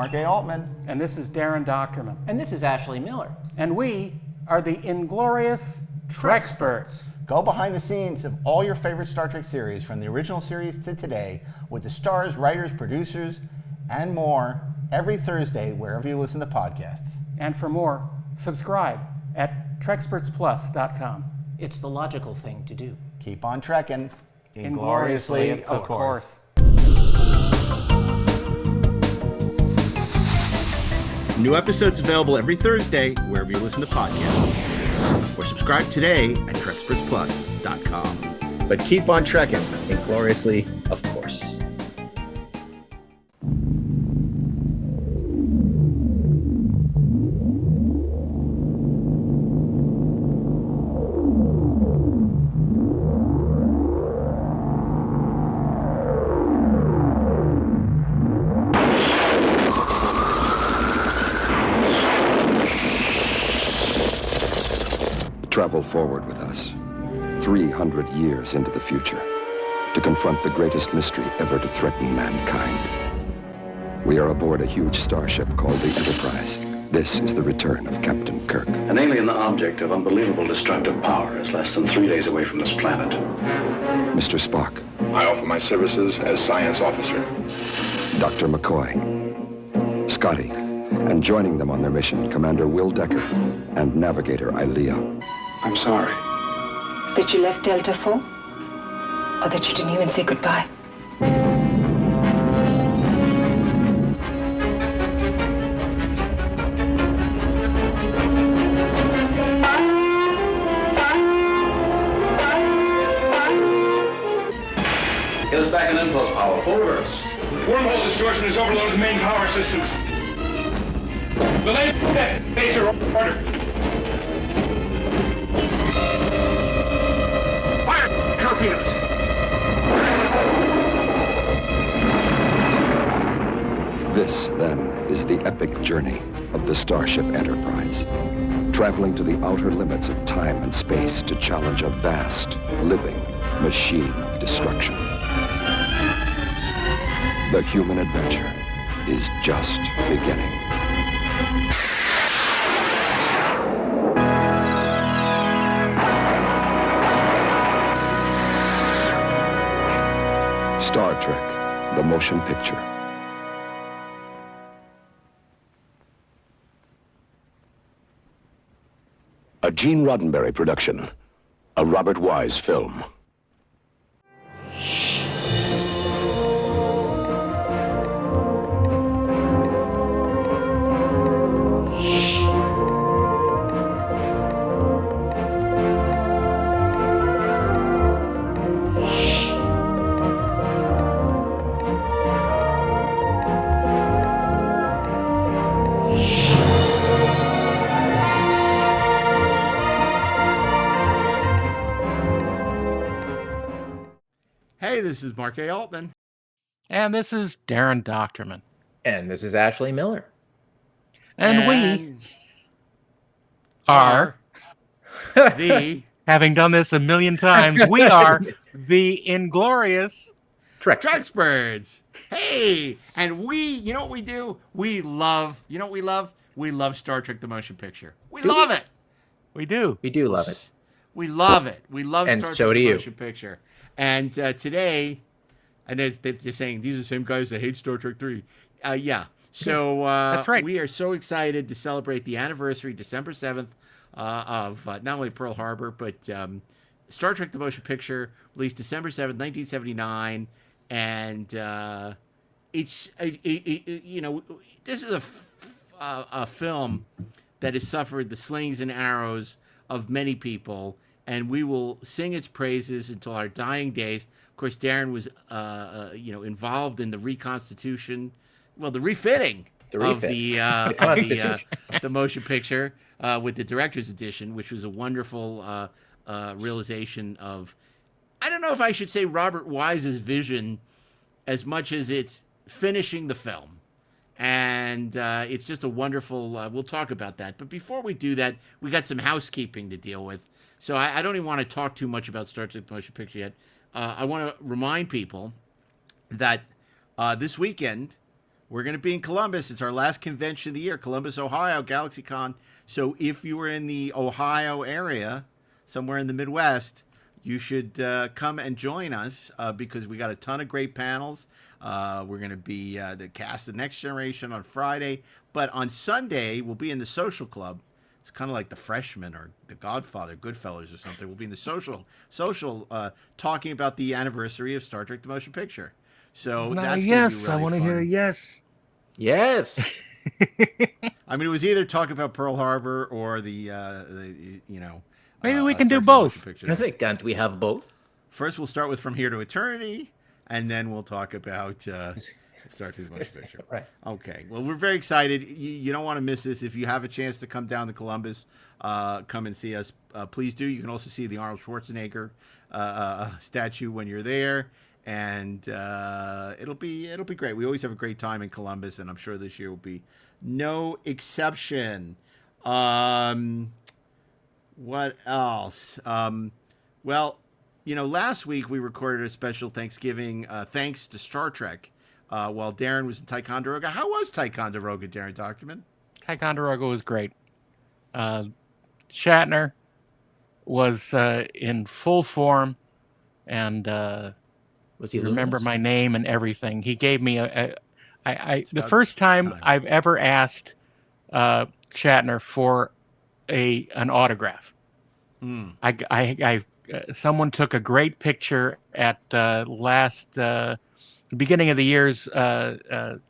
Mark A. Altman. And this is Daren Dochterman. And this is Ashley Miller. And we are the Inglorious Treksperts. Go behind the scenes of all your favorite Star Trek series, from the original series to today, with the stars, writers, producers, and more, every Thursday, wherever you listen to podcasts. And for more, subscribe at trekspertsplus.com. It's the logical thing to do. Keep on trekking. Ingloriously, of course. New episodes available every Thursday, wherever you listen to podcasts. Or subscribe today at trekspertsplus.com. But keep on trekking. Ingloriously, of course. Travel forward with us, 300 years into the future, to confront the greatest mystery ever to threaten mankind. We are aboard a huge starship called the Enterprise. This is the return of Captain Kirk. An alien object of unbelievable destructive power is less than 3 days away from this planet. Mr. Spock. I offer my services as science officer. Dr. McCoy. Scotty. And joining them on their mission, Commander Will Decker and Navigator Ilea. I'm sorry. That you left Delta 4? Or that you didn't even say goodbye? Get us back in impulse power. Full reverse. Wormhole distortion has overloaded the main power systems. The lane phaser order. Fire torpedoes. This, then, is the epic journey of the Starship Enterprise, traveling to the outer limits of time and space to challenge a vast, living machine of destruction. The human adventure is just beginning. Star Trek, the motion picture. A Gene Roddenberry production, a Robert Wise film. Hey, this is Mark A. Altman. And this is Daren Dochterman. And this is Ashley Miller. And we are having done this a million times, we are the Inglorious Treksperts. Hey, and you know what we do? We love Star Trek the Motion Picture. We love it. We do. We do love it. We love it. We love And Star so Trek do the you. Motion Picture. And today, and they're saying these are the same guys that hate Star Trek 3. Yeah. So That's right. We are so excited to celebrate the anniversary, December 7th, of not only Pearl Harbor, but Star Trek the Motion Picture, released December 7th, 1979. And this is a film that has suffered the slings and arrows of many people, and we will sing its praises until our dying days. Of course, Daren was, involved in the refitting of the motion picture with the director's edition, which was a wonderful realization of, I don't know if I should say Robert Wise's vision as much as it's finishing the film. And it's just a wonderful, we'll talk about that. But before we do that, we got some housekeeping to deal with. So I don't even want to talk too much about Star Trek Motion Picture yet. I want to remind people that this weekend we're going to be in Columbus. It's our last convention of the year, Columbus, Ohio, GalaxyCon. So if you were in the Ohio area, somewhere in the Midwest, you should come and join us because we got a ton of great panels. We're going to be the cast of Next Generation on Friday. But on Sunday, we'll be in the Social Club. It's kind of like The Freshman or The Godfather, Goodfellas or something. We'll be in the social talking about the anniversary of Star Trek: The Motion Picture. So that's yes. really I want to fun. hear a yes. Yes. I mean, it was either talk about Pearl Harbor or the Maybe we can Star do Trek: The Motion both. Picture. I think, can't we have both? First, we'll start with From Here to Eternity, and then we'll talk about Star Trek: The Motion Picture. Right. Okay. Well, we're very excited. You don't want to miss this. If you have a chance to come down to Columbus, come and see us. Please do. You can also see the Arnold Schwarzenegger statue when you're there, and it'll be great. We always have a great time in Columbus, and I'm sure this year will be no exception. What else? Well, last week we recorded a special Thanksgiving thanks to Star Trek while Daren was in Ticonderoga. How was Ticonderoga, Daren Dochterman? Ticonderoga was great. Shatner was in full form, and Was he remember luminous? my name and everything. He gave me the about first time time. I've ever asked Shatner for an autograph. Someone took a great picture at the beginning of the year's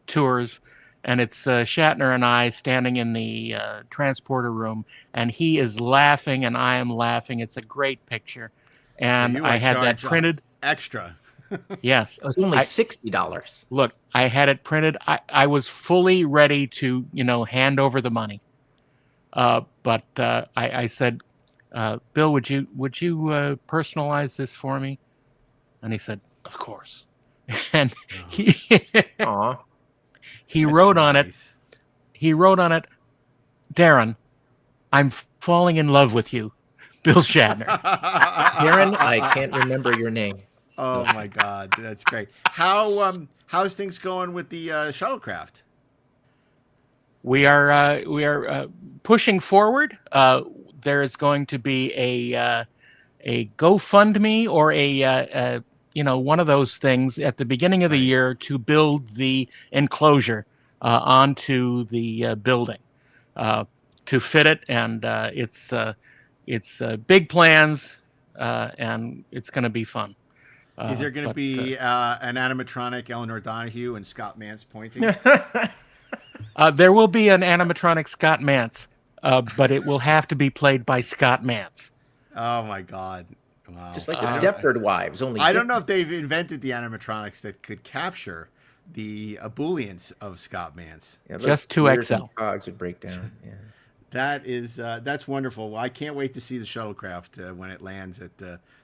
tours, and it's Shatner and I standing in the transporter room, and he is laughing and I am laughing. It's a great picture, and You I are had that charged printed. extra. Yes, It was only $60. look, I had it printed. I was fully ready to hand over the money, but I said, Bill, would you personalize this for me? And he said, of course. And he Aw. he That's wrote on it. nice. He wrote on it, Daren, I'm falling in love with you, Bill Shatner. Daren, I can't remember your name. Oh my God, that's great. How's things going with the shuttlecraft? We are pushing forward. There is going to be a GoFundMe or a one of those things at the beginning of the year to build the enclosure onto the building to fit it, and it's big plans, and it's going to be fun. Is there going to be an animatronic Eleanor Donahue and Scott Mance pointing? There will be an animatronic Scott Mance, but it will have to be played by Scott Mance. Oh my God! Wow. Just like the Stepford Wives. Only I don't know if they've invented the animatronics that could capture the ebullience of Scott Mance. Yeah, those just gears 2XL. and cogs would break down. Yeah. That is that's wonderful. Well, I can't wait to see the shuttlecraft when it lands at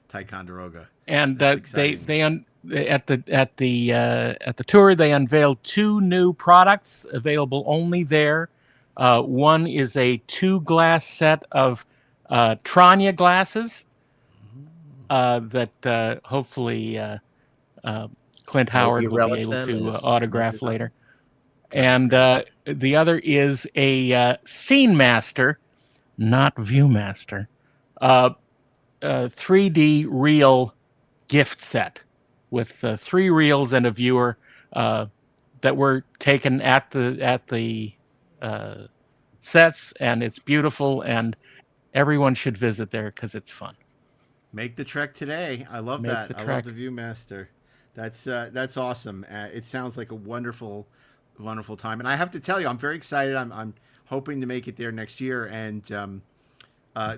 Ticonderoga. And That's at exciting. the tour they unveiled 2 new products available only there. One is a 2-glass set of Tranya glasses that hopefully Clint Howard you will be relish able them to as- autograph later. And the other is a Scene Master, not Viewmaster, 3D reel gift set with 3 reels and a viewer that were taken at the sets, and it's beautiful, and everyone should visit there because it's fun. Make the trek today. I love Make that. the I trek. love the Viewmaster. That's awesome. It sounds like a wonderful time. And I have to tell you, I'm very excited. I'm hoping to make it there next year. And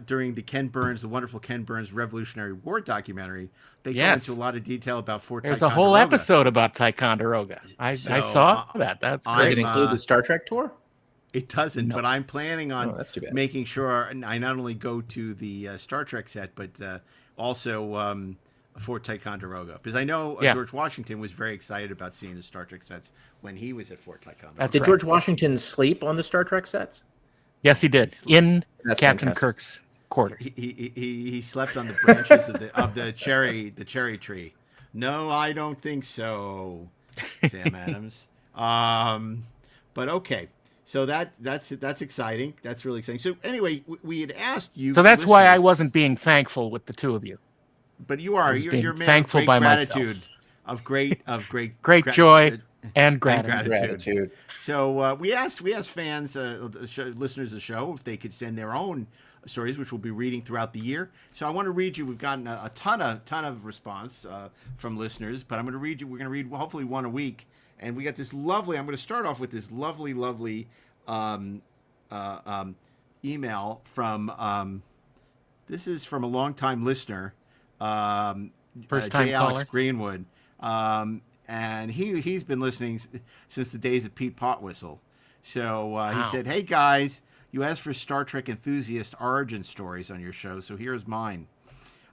during the wonderful Ken Burns Revolutionary War documentary, they go Yes. into a lot of detail about Fort There's a whole Ticonderoga. episode about Ticonderoga. I So, saw that. That's I'm, Does great. it include the Star Trek tour? It doesn't, No. but I'm planning on Oh, that's too bad. making sure I not only go to the Star Trek set, but also Fort Ticonderoga. Because I know Yeah. George Washington was very excited about seeing the Star Trek sets when he was at Fort Ticonderoga. That's Did right. George Washington sleep on the Star Trek sets? Yes, he did. In That's Captain fantastic. Kirk's quarters. He slept on the branches of the cherry tree. No, I don't think so, Sam Adams. But okay. So that's exciting. That's really exciting. So anyway, we had asked you. So that's why I listeners- wasn't being thankful with the two of you. But you are. was You're being a man thankful of great by myself. gratitude, of great Great joy and gratitude. Gratitude. So we asked fans, listeners of the show, if they could send their own stories, which we'll be reading throughout the year. So I want to read you. We've gotten a ton of response from listeners, but I'm going to read you. We're going to read hopefully one a week, and we got this lovely. I'm going to start off with this lovely email from. This is from a longtime listener, First-time J. Alex caller. Greenwood. And he's been listening since the days of Pete Potwhistle. So he Wow. said, "Hey guys, you asked for Star Trek enthusiast origin stories on your show, so here's mine.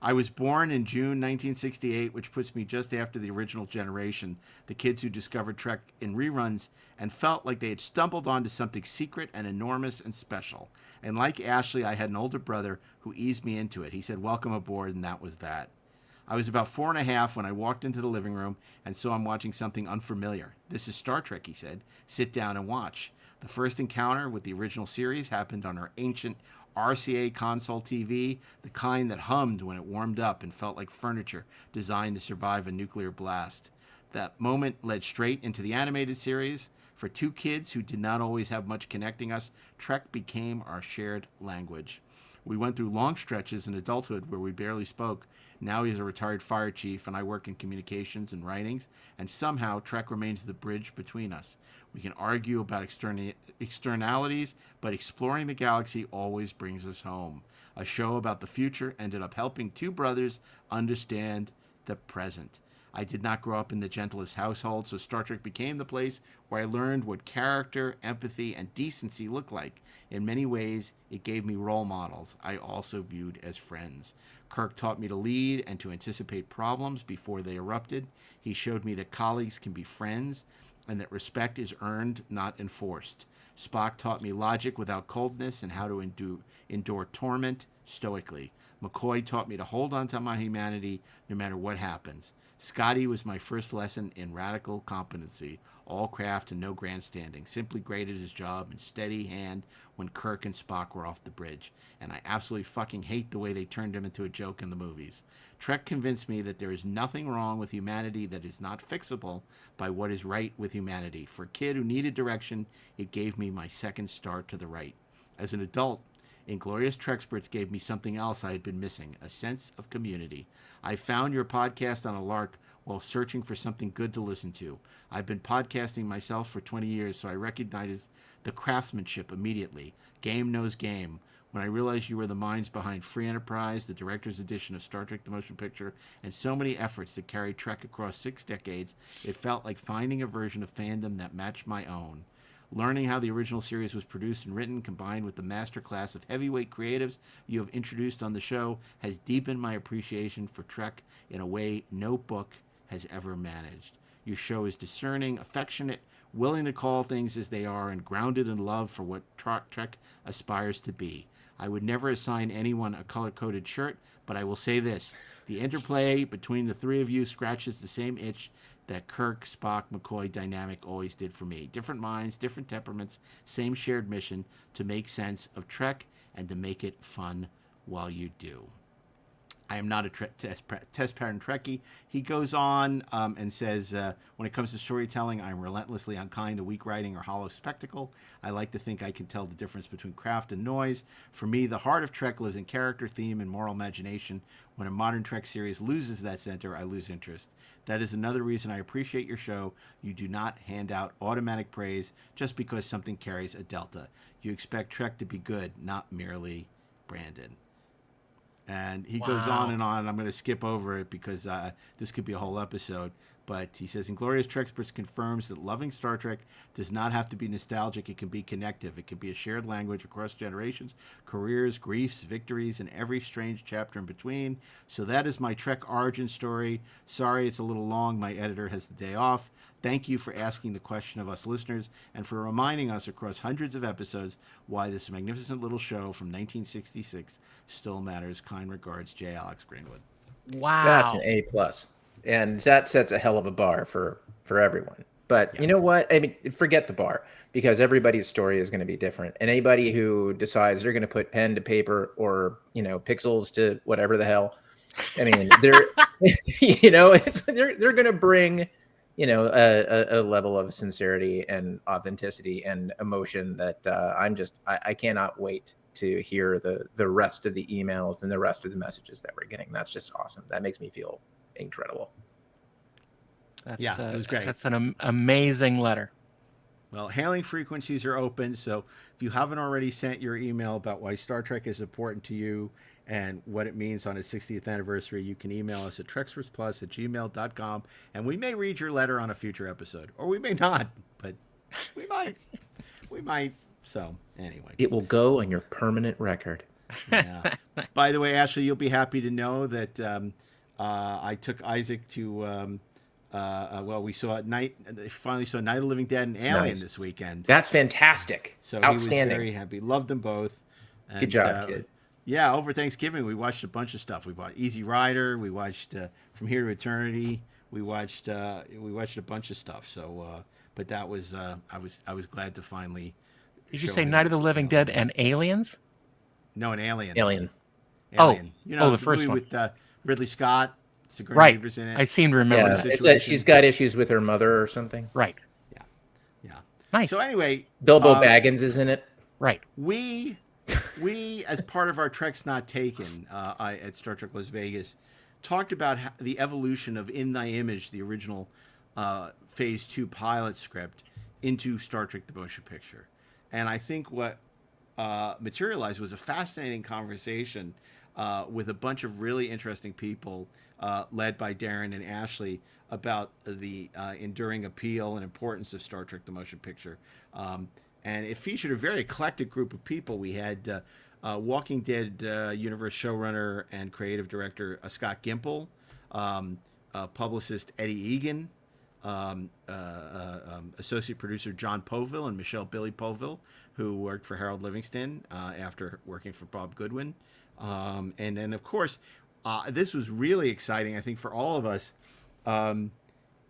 I was born in June 1968, which puts me just after the original generation, the kids who discovered Trek in reruns and felt like they had stumbled onto something secret and enormous and special. And like Ashley, I had an older brother who eased me into it. He said, 'Welcome aboard,' and that was that. I was about 4.5 when I walked into the living room and saw him watching something unfamiliar. 'This is Star Trek,' he said. 'Sit down and watch.' The first encounter with the original series happened on our ancient RCA console TV, the kind that hummed when it warmed up and felt like furniture designed to survive a nuclear blast. That moment led straight into the animated series. For two kids who did not always have much connecting us, Trek became our shared language. We went through long stretches in adulthood where we barely spoke. Now he's a retired fire chief, and I work in communications and writings, and somehow Trek remains the bridge between us. We can argue about externalities, but exploring the galaxy always brings us home. A show about the future ended up helping two brothers understand the present. I did not grow up in the gentlest household, so Star Trek became the place where I learned what character, empathy, and decency look like. In many ways, it gave me role models I also viewed as friends. Kirk taught me to lead and to anticipate problems before they erupted. He showed me that colleagues can be friends and that respect is earned, not enforced. Spock taught me logic without coldness and how to endure torment stoically. McCoy taught me to hold on to my humanity no matter what happens. Scotty was my first lesson in radical competency, all craft and no grandstanding, simply great at his job and steady hand when Kirk and Spock were off the bridge. And I absolutely fucking hate the way they turned him into a joke in the movies. Trek convinced me that there is nothing wrong with humanity that is not fixable by what is right with humanity. For a kid who needed direction, it gave me my second start to the right. As an adult, Inglorious Treksperts gave me something else I had been missing, a sense of community. I found your podcast on a lark while searching for something good to listen to. I've been podcasting myself for 20 years, so I recognized the craftsmanship immediately. Game knows game. When I realized you were the minds behind Free Enterprise, the director's edition of Star Trek the Motion Picture, and so many efforts that carried Trek across 6 decades, it felt like finding a version of fandom that matched my own. Learning how the original series was produced and written, combined with the masterclass of heavyweight creatives you have introduced on the show, has deepened my appreciation for Trek in a way no book has ever managed. Your show is discerning, affectionate, willing to call things as they are, and grounded in love for what Trek aspires to be. I would never assign anyone a color-coded shirt, but I will say this. The interplay between the three of you scratches the same itch that Kirk, Spock, McCoy dynamic always did for me. Different minds, different temperaments, same shared mission to make sense of Trek and to make it fun while you do. I am not a test pattern Trekkie. He goes on and says, when it comes to storytelling, I'm relentlessly unkind to weak writing or hollow spectacle. I like to think I can tell the difference between craft and noise. For me, the heart of Trek lives in character, theme, and moral imagination. When a modern Trek series loses that center, I lose interest. That is another reason I appreciate your show. You do not hand out automatic praise just because something carries a delta. You expect Trek to be good, not merely Brandon. And he goes on and on. I'm going to skip over it because this could be a whole episode. But he says, Inglorious Treksperts confirms that loving Star Trek does not have to be nostalgic. It can be connective. It can be a shared language across generations, careers, griefs, victories, and every strange chapter in between. So that is my Trek origin story. Sorry it's a little long. My editor has the day off. Thank you for asking the question of us listeners and for reminding us across hundreds of episodes why this magnificent little show from 1966 still matters. Kind regards, J. Alex Greenwood. Wow. That's an A+. And that sets a hell of a bar for everyone. But you know what? I mean, forget the bar, because everybody's story is going to be different. And anybody who decides they're going to put pen to paper or, pixels to whatever the hell, I mean, they're, they're going to bring, a level of sincerity and authenticity and emotion that I cannot wait to hear the rest of the emails and the rest of the messages that we're getting. That's just awesome. That makes me feel incredible. That's, it was great. That's an amazing letter. Well, hailing frequencies are open, so if you haven't already sent your email about why Star Trek is important to you and what it means on its 60th anniversary, you can email us at trekspertsplus@gmail.com, and we may read your letter on a future episode, or we may not, but we might. We might. So, anyway. It will go on your permanent record. Yeah. By the way, Ashley, you'll be happy to know that I took Isaac to... we finally saw Night of the Living Dead and Alien this weekend. That's fantastic. So outstanding. He was very happy. Loved them both. And, good job, kid. Yeah, over Thanksgiving we watched a bunch of stuff. We watched Easy Rider. We watched From Here to Eternity. We watched a bunch of stuff. So, but that was I was glad to finally. Did you say Night of the Living Dead and Aliens? No, an Alien. Alien. Alien. The first one with Ridley Scott. Right. In it. I seem to remember. Yeah, it's that she's got issues with her mother or something. Right. Yeah. Nice. So anyway, Bilbo Baggins is in it. Right. We as part of our Treks Not Taken at Star Trek Las Vegas talked about the evolution of In Thy Image, the original Phase 2 pilot script, into Star Trek the Motion Picture. And I think what materialized was a fascinating conversation with a bunch of really interesting people led by Daren and Ashley about the enduring appeal and importance of Star Trek the Motion Picture. And it featured a very eclectic group of people. We had Walking Dead universe showrunner and creative director Scott GIMPLE, publicist Eddie Egan, associate producer JON POVILL and MICHELE BILLY POVILL, who worked for Harold Livingston after working for Bob Goodwin. And then, of course, this was really exciting, I think, for all of us.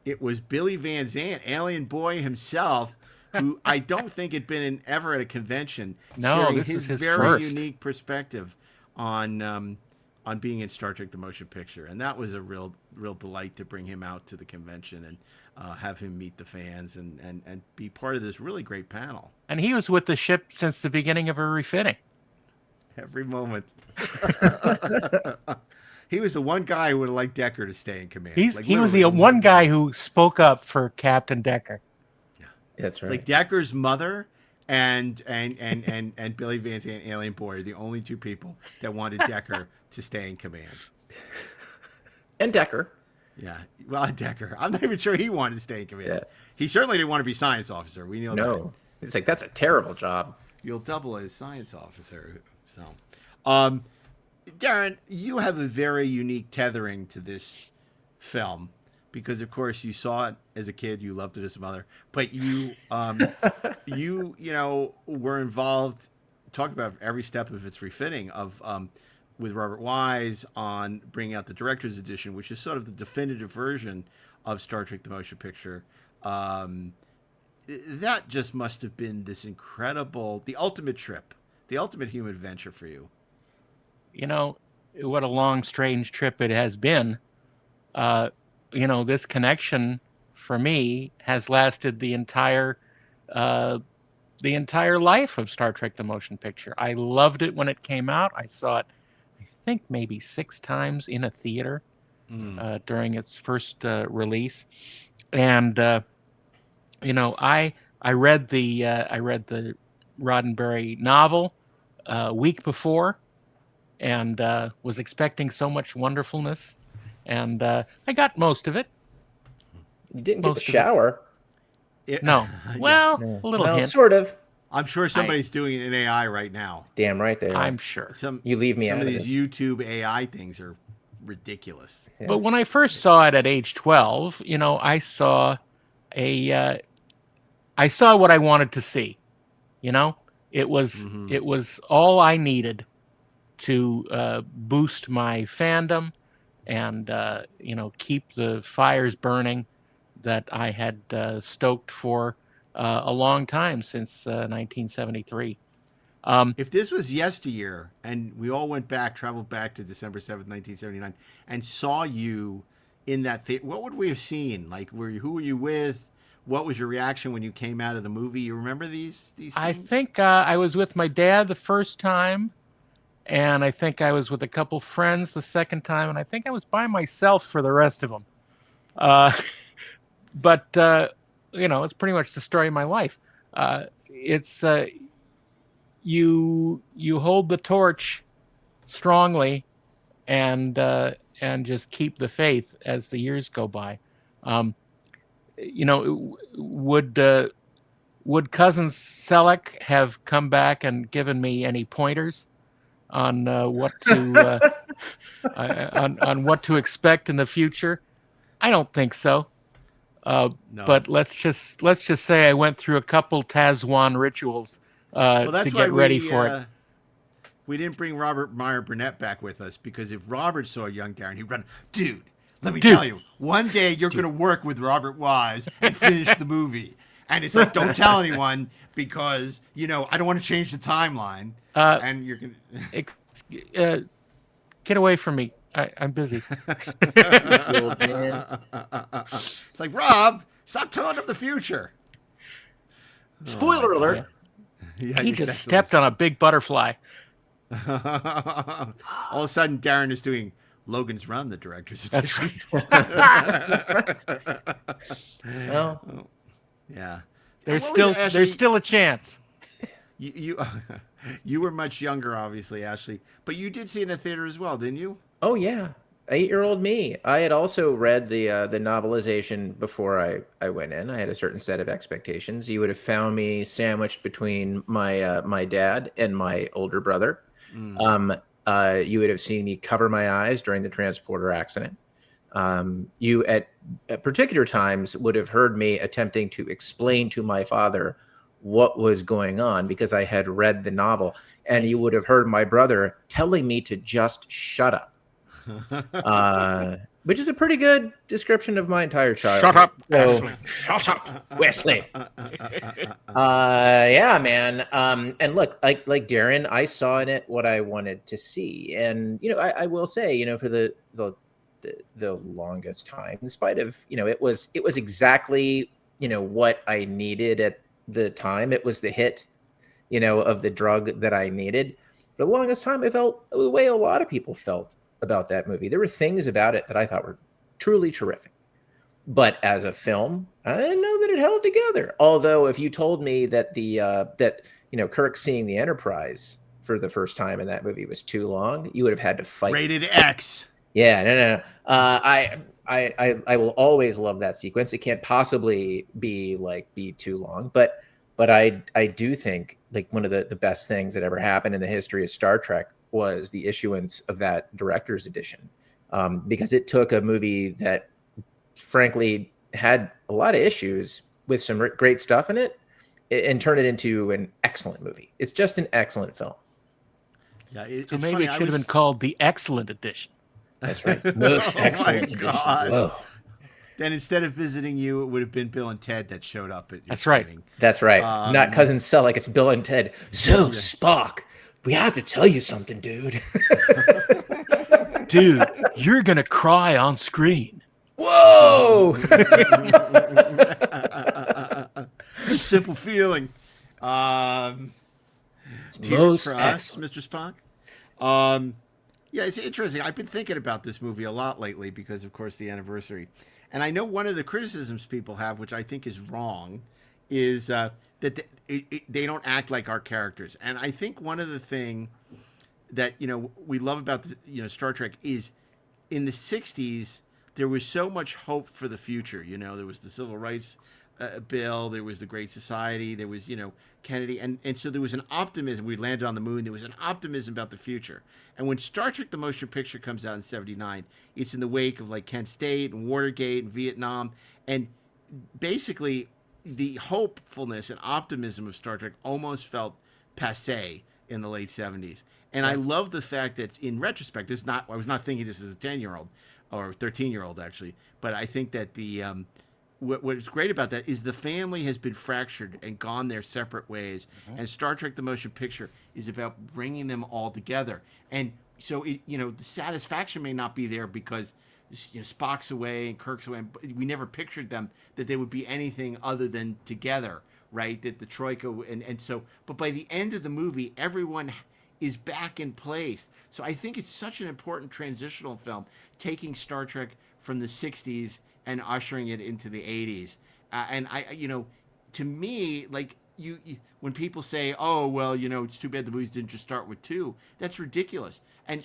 It was Billy Van Zandt, Alien Boy himself, who I don't think had been ever at a convention. No, this is his very first. unique perspective on being in Star Trek the Motion Picture, and that was a real delight to bring him out to the convention and have him meet the fans and be part of this really great panel. And he was with the ship since the beginning of her refitting. Every moment. He was the one guy who would have liked Decker to stay in command. He was the one guy who spoke up for Captain Decker. Yeah, that's right. It's like Decker's mother and Billy Van Zandt, Alien Boy, are the only two people that wanted Decker to stay in command. And Decker. Yeah, well, Decker. I'm not even sure he wanted to stay in command. Yeah. He certainly didn't want to be science officer. We know that. No, it's like that's a terrible job. You'll double as science officer. So, Daren, you have a very unique tethering to this film because, of course, you saw it as a kid. You loved it as a mother, but you, were involved. Talk about every step of its refitting of with Robert Wise on bringing out the director's edition, which is sort of the definitive version of Star Trek: The Motion Picture. That just must have been this incredible, the ultimate trip, the ultimate human adventure for you. You know, what a long, strange trip it has been. This connection for me has lasted the entire life of Star Trek: The Motion Picture. I loved it when it came out. I saw it, I think, maybe 6 times in a theater during its first release, and I read the Roddenberry novel a week before, and was expecting so much wonderfulness, and I got most of it. You didn't get the shower. No. Well, a little hint. Sort of. I'm sure somebody's doing it in AI right now. Damn right they are. I'm sure. You leave me out of it. Some of these it. YouTube AI things are ridiculous. Yeah. But when I first saw it at age 12, I saw what I wanted to see. It was all I needed to boost my fandom and keep the fires burning. that I had stoked for a long time, since 1973. If this was yesteryear and we all traveled back to December 7th, 1979, and saw you in that theater, what would we have seen? Like, who were you with? What was your reaction when you came out of the movie? You remember these scenes? I think I was with my dad the first time, and I think I was with a couple friends the second time, and I think I was by myself for the rest of them. But it's pretty much the story of my life. It's you hold the torch strongly, and just keep the faith as the years go by. Would Cousin Selleck have come back and given me any pointers on what to on what to expect in the future? I don't think so. No. But let's just say I went through a couple Tazwan rituals to get ready for it. We didn't bring Robert Meyer Burnett back with us, because if Robert saw young Daren, he'd run, dude, let me tell you, one day you're going to work with Robert Wise and finish the movie. And it's like, don't tell anyone, because, I don't want to change the timeline. And you're going to... get away from me. I'm busy. It's like, Rob, stop telling him the future. Spoiler alert. Yeah, he just stepped on a big butterfly. All of a sudden, Daren is doing Logan's Run, the director's edition. That's right. Well, yeah. There's still a chance. You were much younger, obviously, Ashley, but you did see it in a theater as well, didn't you? Oh yeah, 8-year-old me. I had also read the novelization before I went in. I had a certain set of expectations. You would have found me sandwiched between my dad and my older brother. You would have seen me cover my eyes during the transporter accident. You at particular times would have heard me attempting to explain to my father what was going on, because I had read the novel, and you would have heard my brother telling me to just shut up. Which is a pretty good description of my entire childhood. Shut up, Wesley. Yeah, man. And look, like Daren, I saw in it what I wanted to see, and I will say, for the longest time, in spite of it was exactly what I needed at the time. It was the hit, of the drug that I needed. For the longest time, I felt the way a lot of people felt about that movie. There were things about it that I thought were truly terrific, but as a film, I didn't know that it held together. Although, if you told me that Kirk seeing the Enterprise for the first time in that movie was too long, you would have had to fight. Rated X. Yeah, no. I will always love that sequence. It can't possibly be too long, but I do think one of the best things that ever happened in the history of Star Trek was the issuance of that director's edition, because it took a movie that frankly had a lot of issues with some great stuff in it and turned it into an excellent movie. It's just an excellent film. Yeah, so maybe funny. It should have been called the Excellent Edition. That's right. Most excellent edition. Whoa. Then instead of visiting you, it would have been Bill and Ted that showed up at your That's right. Screening. That's right. Not Cousin Selleck. It's Bill and Ted. So, Spock, we have to tell you something, dude. Dude, you're going to cry on screen. Whoa! Simple feeling. Tears for us, Mr. Spock. Yeah, it's interesting. I've been thinking about this movie a lot lately because, of course, the anniversary. And I know one of the criticisms people have, which I think is wrong, is that they don't act like our characters. And I think one of the thing that, we love about, Star Trek is in the 60s, there was so much hope for the future. There was the Civil Rights Bill, there was the Great Society, there was, Kennedy. And so there was an optimism. We landed on the moon. There was an optimism about the future. And when Star Trek, the motion picture, comes out in 79, it's in the wake of Kent State and Watergate and Vietnam. And basically, the hopefulness and optimism of Star Trek almost felt passé in the late 70s. And I love the fact that, in retrospect, I was not thinking this as a 10-year-old or 13-year-old, actually. But I think that what's great about that is the family has been fractured and gone their separate ways, and Star Trek: The Motion Picture is about bringing them all together. And so, the satisfaction may not be there because Spock's away and Kirk's away. But we never pictured them that they would be anything other than together, right? That the troika and so. But by the end of the movie, everyone is back in place. So I think it's such an important transitional film, taking Star Trek from the '60s and ushering it into the '80s. And to me, like you when people say, "Oh, well, it's too bad the movies didn't just start with 2," that's ridiculous. And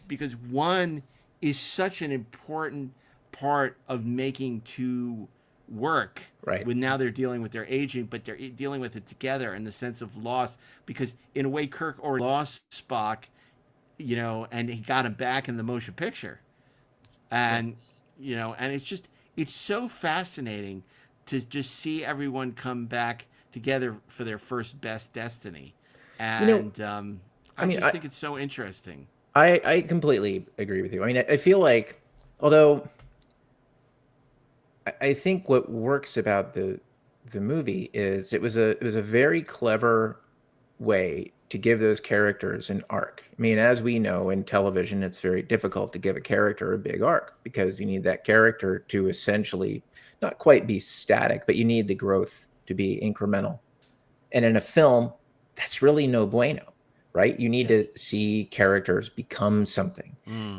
because 1 is such an important part of making 2 work. Right. When now they're dealing with their aging, but they're dealing with it together in the sense of loss. Because in a way, Kirk already lost Spock, and he got him back in the motion picture. And and it's so fascinating to just see everyone come back together for their first best destiny. And I think it's so interesting. I completely agree with you. I mean, I feel like, although I think what works about the movie is it was a very clever way to give those characters an arc. I mean, as we know in television, it's very difficult to give a character a big arc because you need that character to essentially not quite be static, but you need the growth to be incremental. And in a film, that's really no bueno, right? You need to see characters become something.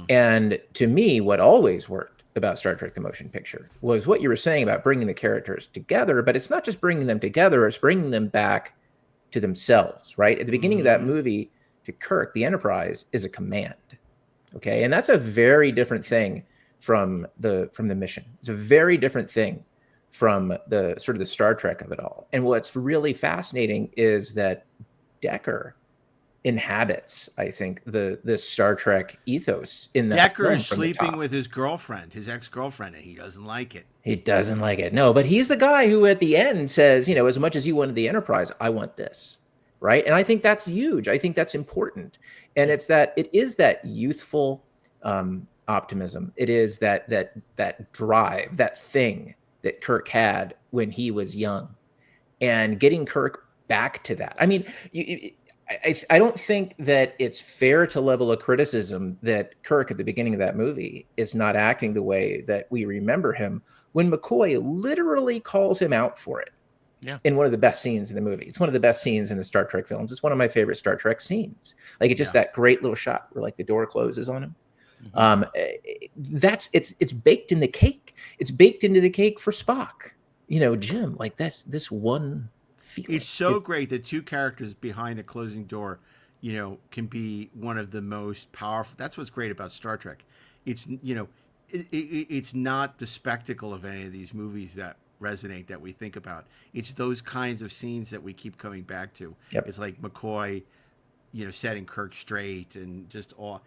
And to me, what always worked about Star Trek: The Motion Picture was what you were saying about bringing the characters together, but it's not just bringing them together, it's bringing them back to themselves, right? At the beginning of that movie, to Kirk, the Enterprise is a command, okay? And that's a very different thing from the mission. It's a very different thing from the sort of the Star Trek of it all. And what's really fascinating is that Decker inhabits, I think, the Star Trek ethos in that Decker film is from the sleeping top. with his girlfriend, his ex-girlfriend, and he doesn't like it. He doesn't like it. No, but he's the guy who at the end says, as much as you wanted the Enterprise, I want this, right? And I think that's huge. I think that's important. And it is that youthful optimism. It is that drive, that thing that Kirk had when he was young, and getting Kirk back to that. I mean, I don't think that it's fair to level a criticism that Kirk at the beginning of that movie is not acting the way that we remember him when McCoy literally calls him out for it. Yeah. In one of the best scenes in the movie. It's one of the best scenes in the Star Trek films. It's one of my favorite Star Trek scenes. Like, it's just that great little shot where like the door closes on him. It's baked in the cake. It's baked into the cake for Spock. Jim, like this one feeling. It's so great that 2 characters behind a closing door, can be one of the most powerful. That's what's great about Star Trek. It's it's not the spectacle of any of these movies that resonate that we think about. It's those kinds of scenes that we keep coming back to. Yep. It's like McCoy, setting Kirk straight and just all,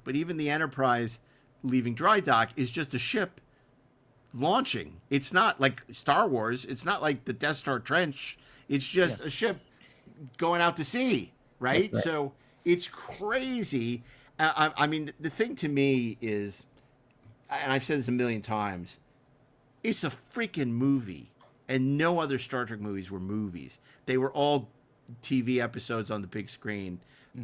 but even the Enterprise leaving dry dock is just a ship launching. It's not like Star Wars. It's not like the Death Star trench. It's just a ship going out to sea, right? Right. So it's crazy. I mean, the thing to me is, and I've said this a million times, it's a freaking movie. And no other Star Trek movies were movies. They were all TV episodes on the big screen.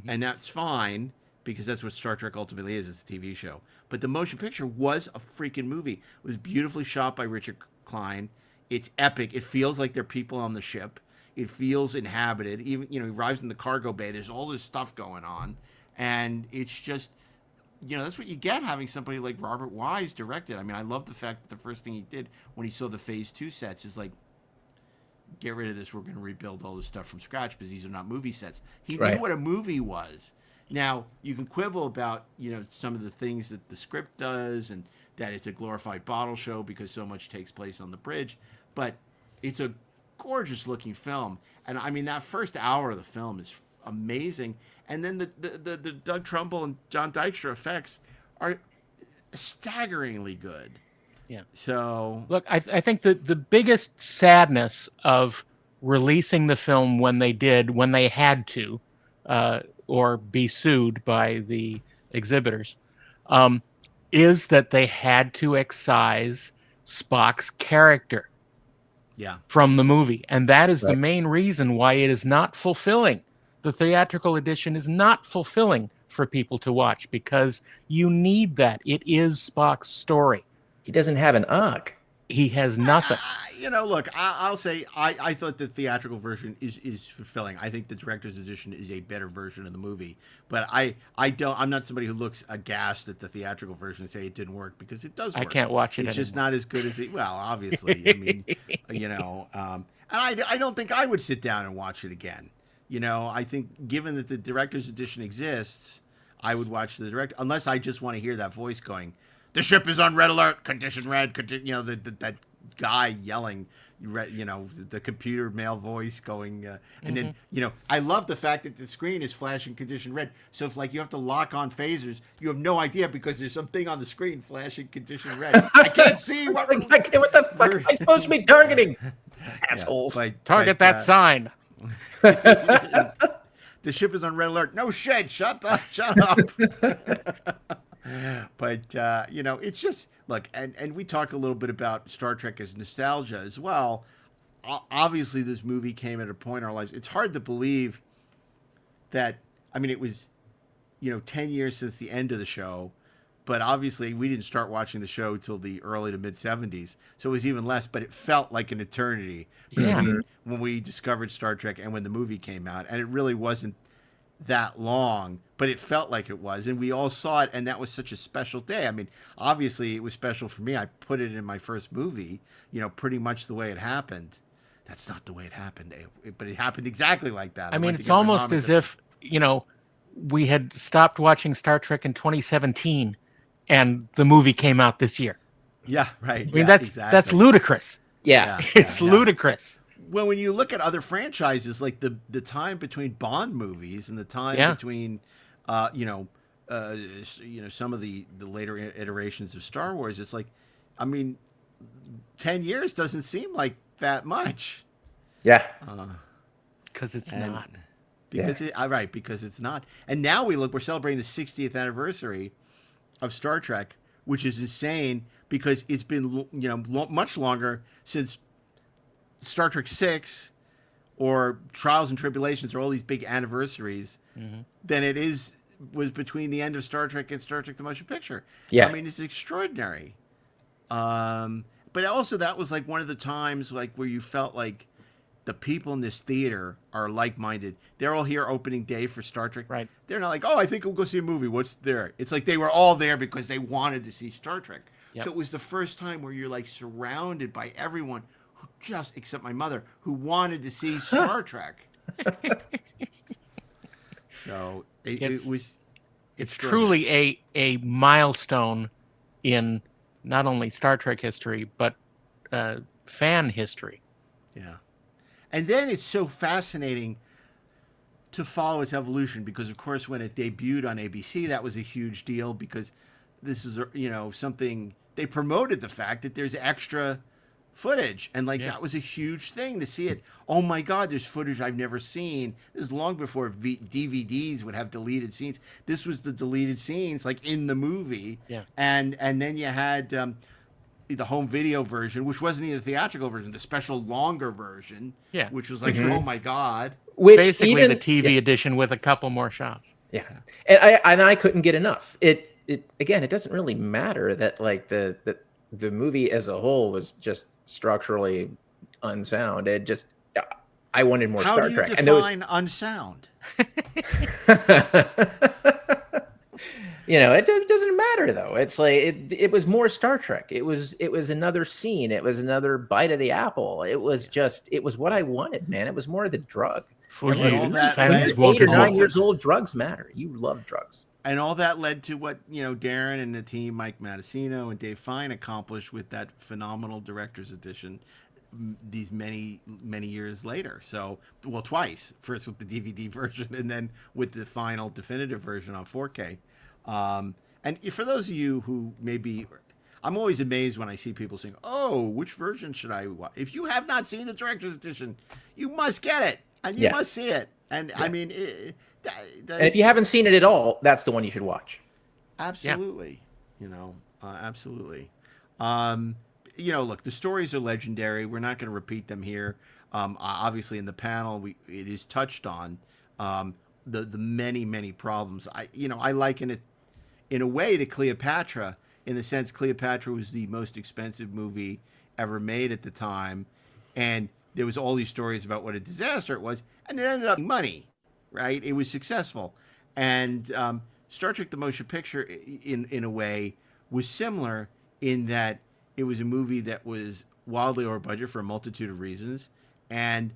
And that's fine, because that's what Star Trek ultimately is. It's a TV show. But the motion picture was a freaking movie. It was beautifully shot by Richard Klein. It's epic. It feels like there are people on the ship. It feels inhabited. Even, he arrives in the cargo bay. There's all this stuff going on. And it's just, that's what you get having somebody like Robert Wise direct it. I mean, I love the fact that the first thing he did when he saw the Phase 2 sets is like, get rid of this. We're going to rebuild all this stuff from scratch because these are not movie sets. He knew what a movie was. Now, you can quibble about, some of the things that the script does and that it's a glorified bottle show because so much takes place on the bridge. But it's a gorgeous looking film. And I mean, that first hour of the film is amazing. And then the Doug Trumbull and John Dykstra effects are staggeringly good. Yeah. So look, I think that the biggest sadness of releasing the film when they had to, or be sued by the exhibitors, is that they had to excise Spock's character. Yeah. from the movie. And that is the Right. main reason why it is not fulfilling. The theatrical edition is not fulfilling for people to watch because you need that. It is Spock's story. He doesn't have an arc. He has nothing. Look, I'll say I thought the theatrical version is fulfilling. I think the director's edition is a better version of the movie. But I'm not somebody who looks aghast at the theatrical version and say it didn't work, because it does work. I can't watch it It's just anymore. not as good as it. Well, obviously, I mean, and I don't think I would sit down and watch it again. I think given that the director's edition exists, I would watch the direct, unless I just want to hear that voice going, "The ship is on red alert, condition red," that guy yelling, the computer male voice going, and then, I love the fact that the screen is flashing condition red. So if you have to lock on phasers, you have no idea because there's something on the screen flashing condition red. I can't see what the fuck am I supposed to be targeting? Assholes. Target that sign. The ship is on red alert. No shit. Shut up. But it's just, look, and we talk a little bit about Star Trek as nostalgia as well. Obviously, this movie came at a point in our lives. It's hard to believe that. I mean, it was 10 years since the end of the show, but obviously we didn't start watching the show till the early to mid 70s, so it was even less. But it felt like an eternity between when we discovered Star Trek and when the movie came out, and it really wasn't that long, but it felt like it was, and we all saw it, and that was such a special day. I mean, obviously it was special for me. I put it in my first movie, pretty much the way it happened. That's not the way it happened, but it happened exactly like that. I mean, it's almost as if, we had stopped watching Star Trek in 2017 and the movie came out this year. Yeah, right. I mean, that's ludicrous. Yeah. It's ludicrous. Well, when you look at other franchises, like the time between Bond movies and the time between, some of the later iterations of Star Wars, it's like, I mean, 10 years doesn't seem like that much. Yeah. Because it's not. Because because it's not. And now we're celebrating the 60th anniversary of Star Trek, which is insane because it's been, much longer since Star Trek 6 or Trials and Tribulations or all these big anniversaries than it was between the end of Star Trek and Star Trek the Motion Picture. Yeah. I mean, it's extraordinary. But also that was like one of the times where you felt like the people in this theater are like-minded. They're all here opening day for Star Trek. Right. They're not like, oh, I think we'll go see a movie. What's there? It's like they were all there because they wanted to see Star Trek. Yep. So it was the first time where you're surrounded by everyone who except my mother, who wanted to see Star Trek. So it was. It's truly a milestone in not only Star Trek history but fan history. Yeah. And then it's so fascinating to follow its evolution because, of course, when it debuted on ABC, that was a huge deal because this is, something they promoted the fact that there's extra footage. And that was a huge thing to see it. Oh, my God, there's footage I've never seen. This is long before DVDs would have deleted scenes. This was the deleted scenes in the movie. Yeah. And then you had the home video version, which wasn't even the theatrical version, the special longer version, which was oh my God. Which basically the TV edition with a couple more shots. Yeah. And I couldn't get enough. It again, it doesn't really matter that the movie as a whole was just structurally unsound. It just, I wanted more Star Trek. How do you define unsound? It doesn't matter though. It's it was more Star Trek. It was another scene. It was another bite of the apple. It was what I wanted, man. It was more of the drug. For you, fans 8 or 9 years old, drugs matter. You love drugs. And all that led to what, Daren and the team, Mike Mattisino and Dave Fine, accomplished with that phenomenal director's edition these many, many years later. So, well, twice. First with the DVD version and then with the final definitive version on 4K. And for those of you who maybe... I'm always amazed when I see people saying, oh, which version should I watch? If you have not seen the director's edition, you must get it. And you must see it. And I mean... and if you haven't seen it at all, that's the one you should watch. Absolutely. Absolutely. look, the stories are legendary. We're not going to repeat them here. Obviously, in the panel, it is touched on the many, many problems. I liken it in a way to Cleopatra, in the sense Cleopatra was the most expensive movie ever made at the time, and there was all these stories about what a disaster it was, and it ended up being money, right? It was successful. And Star Trek: The Motion Picture, in a way, was similar in that it was a movie that was wildly over budget for a multitude of reasons, and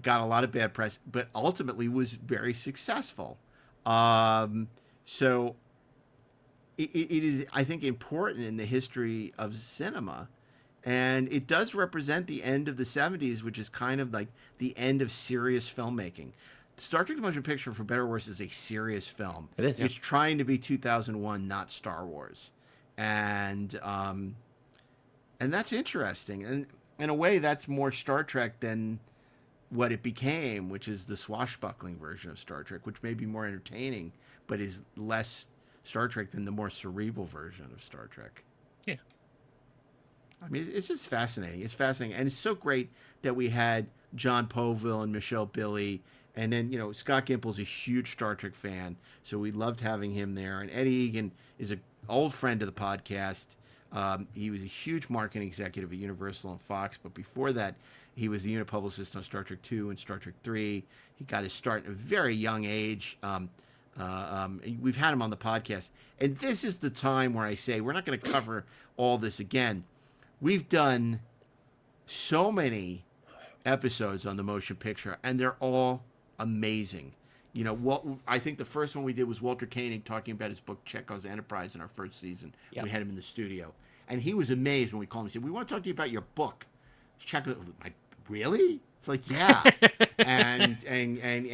got a lot of bad press, but ultimately was very successful. So it is, I think, important in the history of cinema, and it does represent the end of the 70s, which is kind of like the end of serious filmmaking. Star Trek: The Motion Picture, for better or worse, is a serious film. It is. It's trying to be 2001, not Star Wars. And that's interesting. And in a way, that's more Star Trek than what it became, which is the swashbuckling version of Star Trek, which may be more entertaining, but is less Star Trek than the more cerebral version of Star Trek. Yeah. I mean, it's just fascinating. It's fascinating. And it's so great that we had JON POVILL and Michele Billy. And then, Scott Gimple's a huge Star Trek fan, so we loved having him there. And Eddie Egan is an old friend of the podcast. He was a huge marketing executive at Universal and Fox, but before that, he was the unit publicist on Star Trek II and Star Trek III. He got his start at a very young age. We've had him on the podcast. And this is the time where I say, we're not going to cover all this again. We've done so many episodes on the motion picture, and they're all amazing. I think the first one we did was Walter Koenig talking about his book Chekhov's Enterprise in our first season. Yep. We had him in the studio, and he was amazed when we called him and said, "We want to talk to you about your book." Chekhov, really? It's like, yeah. and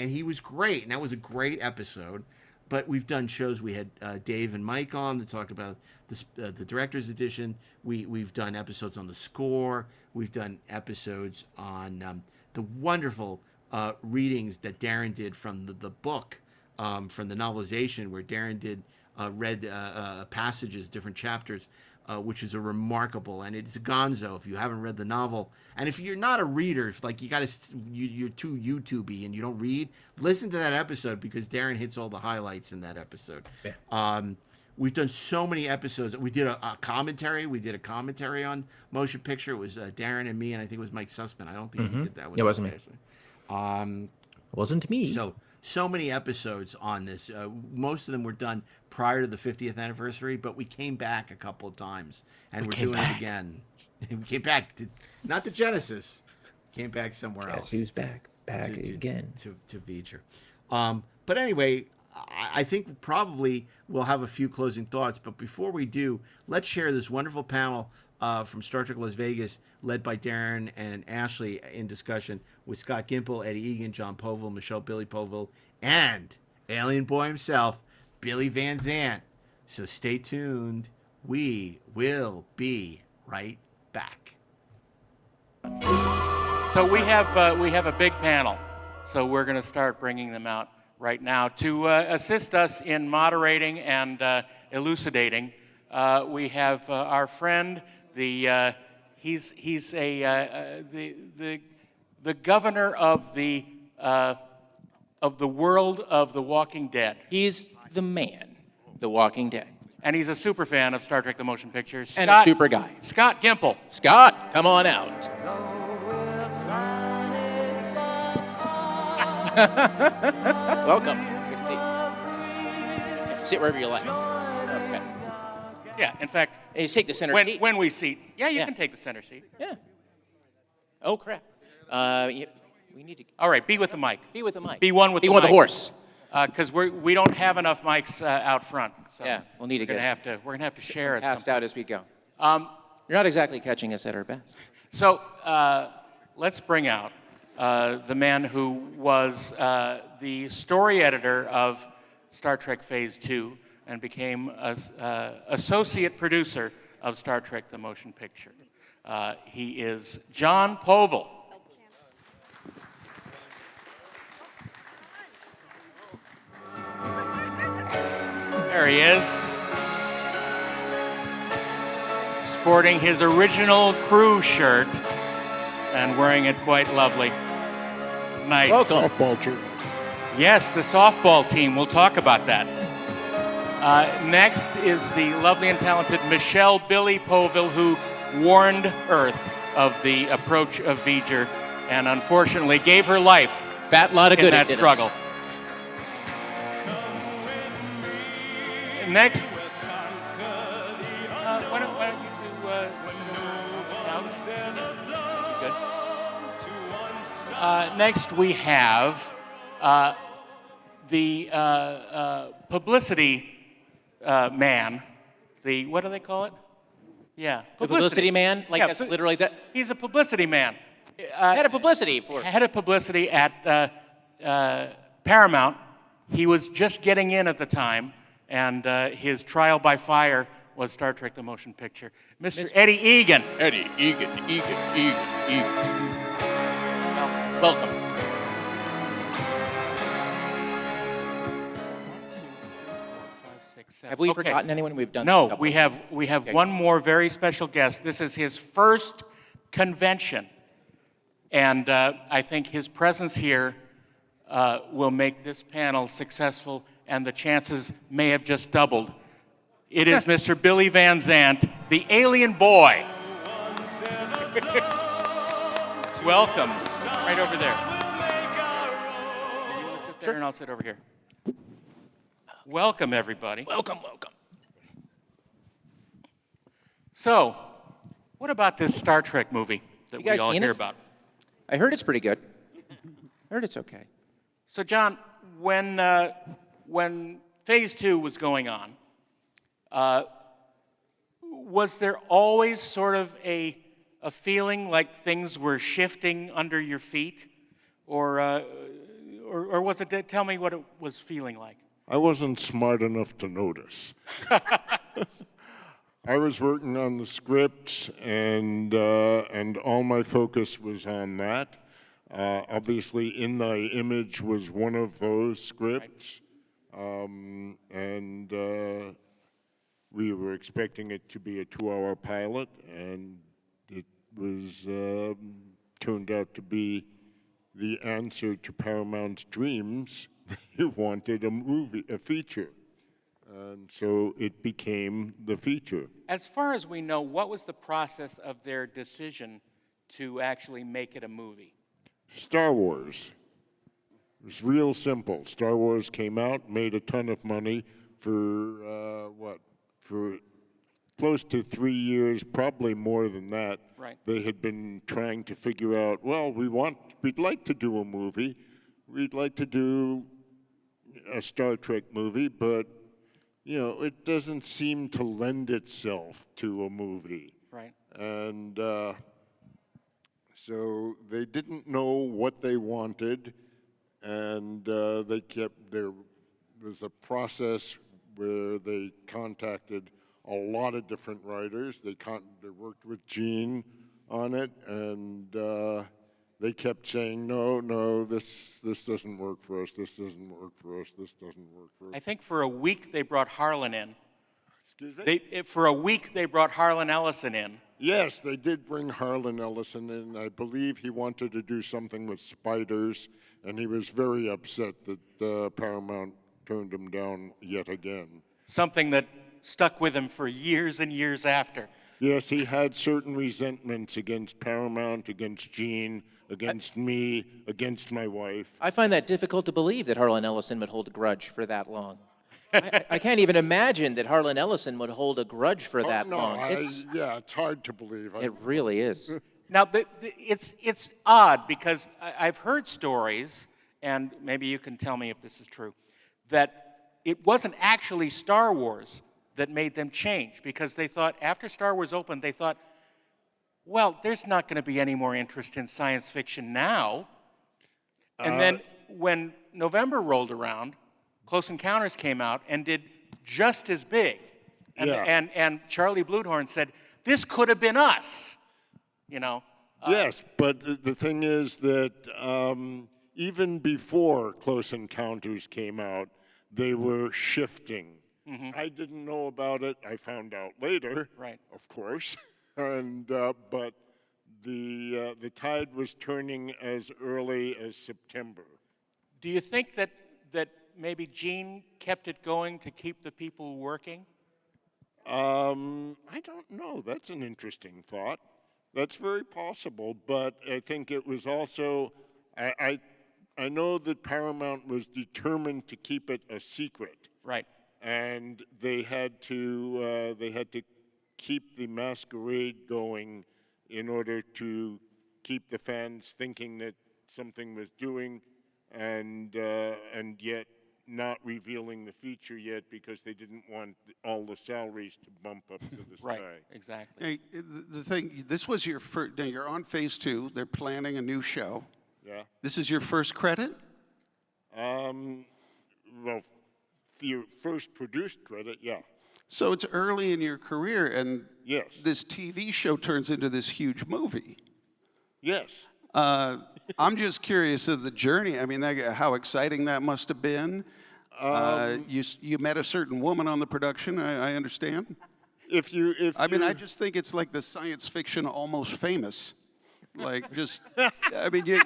he was great, and that was a great episode. But we've done shows. We had Dave and Mike on to talk about the director's edition. We've done episodes on the score. We've done episodes on the wonderful readings that Daren did from the book, from the novelization, where Daren read passages, different chapters, which is a remarkable, and it's a gonzo if you haven't read the novel. And if you're not a reader, if you're too YouTubey and you don't read, listen to that episode, because Daren hits all the highlights in that episode. Yeah. We've done so many episodes. We did a commentary. We did a commentary on motion picture. It was Daren and me, and I think it was Mike Sussman. I don't think he did that with it us, wasn't me. Actually. Wasn't me. So many episodes on this. Most of them were done prior to the 50th anniversary, but we came back a couple of times, and we're doing it again. We came back not to Genesis. Came back somewhere else. Who's back? Back again. To V'ger. But anyway, I think probably we'll have a few closing thoughts. But before we do, let's share this wonderful panel from Star Trek Las Vegas, led by Daren and Ashley, in discussion with Scott Gimple, Eddie Egan, JON POVILL, Michele Billy Povill, and Alien Boy himself, Billy Van Zandt. So stay tuned. We will be right back. So we have a big panel. So we're going to start bringing them out right now to assist us in moderating and elucidating. We have our friend, he's the governor of the world of The Walking Dead. He's the man, The Walking Dead. And he's a super fan of Star Trek: The Motion Picture. And a super guy. Scott Gimple. Scott, come on out. Welcome. Good to see you. Yeah, sit wherever you like. Okay. Yeah, in fact, you take the center seat. When we seat. Yeah, you can take the center seat. Yeah. Oh, crap. We need to... All right, be with the mic. Be with the mic. Be one with the mic. Be one with the horse. Because we don't have enough mics out front. So yeah, we'll need to get... We're going to have to share it. Passed out as we go. You're not exactly catching us at our best. So let's bring out the man who was the story editor of Star Trek Phase 2 and became associate producer of Star Trek: The Motion Picture. He is JON POVILL. There he is. sporting his original crew shirt and wearing it quite lovely. Nice. Welcome. Softball shirt. Yes, the softball team. We'll talk about that. Next is the lovely and talented Michele Billy Poville, who warned Earth of the approach of V'ger and unfortunately gave her life Fat lot of in good that dinners. struggle. Next, why don't you do good. Next, we have the publicity man. The, what do they call it? Yeah, The publicity man? Like, Yeah, that's literally that. He's a publicity man. Head of publicity for Head of publicity at Paramount. He was just getting in at the time, and his trial by fire was Star Trek: The Motion Picture. Mr. Eddie Egan. Eddie Egan. Welcome. Have we forgotten anyone? We've done. No, we have Okay. one more very special guest. This is his first convention, and I think his presence here will make this panel successful, and the chances may have just doubled. It is Mr. Billy Van Zandt, the alien boy. Welcome. Right over there. You sit there and I'll sit over here. Welcome, everybody. Welcome. So, what about this Star Trek movie that You we guys all seen hear it? about? I heard it's pretty good. I heard it's okay. So, John, when Phase 2 was going on, was there always sort of a feeling like things were shifting under your feet, or was it? Tell me what it was feeling like. I wasn't smart enough to notice. I was working on the scripts, and all my focus was on that. Obviously, In Thy Image was one of those scripts, and we were expecting it to be a 2-hour pilot, and it was turned out to be the answer to Paramount's dreams. They wanted a feature, and so it became the feature. As far as we know, what was the process of their decision to actually make it a movie? Star Wars. It was real simple. Star Wars came out, made a ton of money for, for close to 3 years, probably more than that. Right. They had been trying to figure out, well, we'd like to do a movie. We'd like to do a Star Trek movie, but, it doesn't seem to lend itself to a movie. Right. And so they didn't know what they wanted, and they kept, there was a process where they contacted a lot of different writers. They worked with Gene on it, and they kept saying, no, this doesn't work for us, this doesn't work for us, this doesn't work for us. I think for a week they brought Harlan in. Excuse me? For a week they brought Harlan Ellison in. Yes, they did bring Harlan Ellison in. I believe he wanted to do something with spiders, and he was very upset that Paramount turned him down yet again. Something that stuck with him for years and years after. Yes, he had certain resentments against Paramount, against Gene, against me, against my wife. I find that difficult to believe that Harlan Ellison would hold a grudge for that long. I can't even imagine that Harlan Ellison would hold a grudge for that long. It's hard to believe. It really is. Now, it's odd because I've heard stories, and maybe you can tell me if this is true, that it wasn't actually Star Wars that made them change, because they thought, after Star Wars opened, they thought, well, there's not going to be any more interest in science fiction now. And then when November rolled around, Close Encounters came out and did just as big. And Charlie Bluthorn said, this could have been us, Yes, but the thing is that even before Close Encounters came out, they were shifting. Mm-hmm. I didn't know about it. I found out later, right. Of course. and but the tide was turning as early as September. Do you think that maybe Gene kept it going to keep the people working? I don't know. That's an interesting thought. That's very possible, but I think it was also, I know that Paramount was determined to keep it a secret. Right. And they had to keep the masquerade going in order to keep the fans thinking that something was doing, and yet not revealing the feature yet because they didn't want all the salaries to bump up to the sky. Right, exactly. Hey, the thing, this was your first, now you're on phase 2, they're planning a new show. Yeah. This is your first credit? Well, your first produced credit, yeah. So it's early in your career, and Yes. this TV show turns into this huge movie. Yes. I'm just curious of the journey. I mean, how exciting that must have been. You met a certain woman on the production, I understand. I just think it's like the science fiction Almost Famous. Like, just, I mean,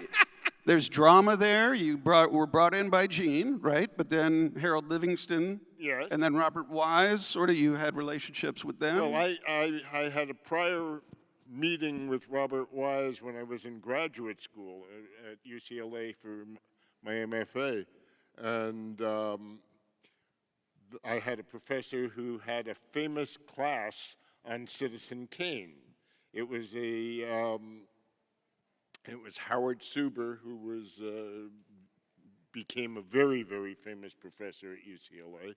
there's drama there. Were brought in by Gene, right? But then Harold Livingston, Yes. and then Robert Wise, sort of, you had relationships with them. Well, I had a prior meeting with Robert Wise when I was in graduate school at UCLA for my MFA. And I had a professor who had a famous class on Citizen Kane. It was Howard Suber, who became a very, very famous professor at UCLA.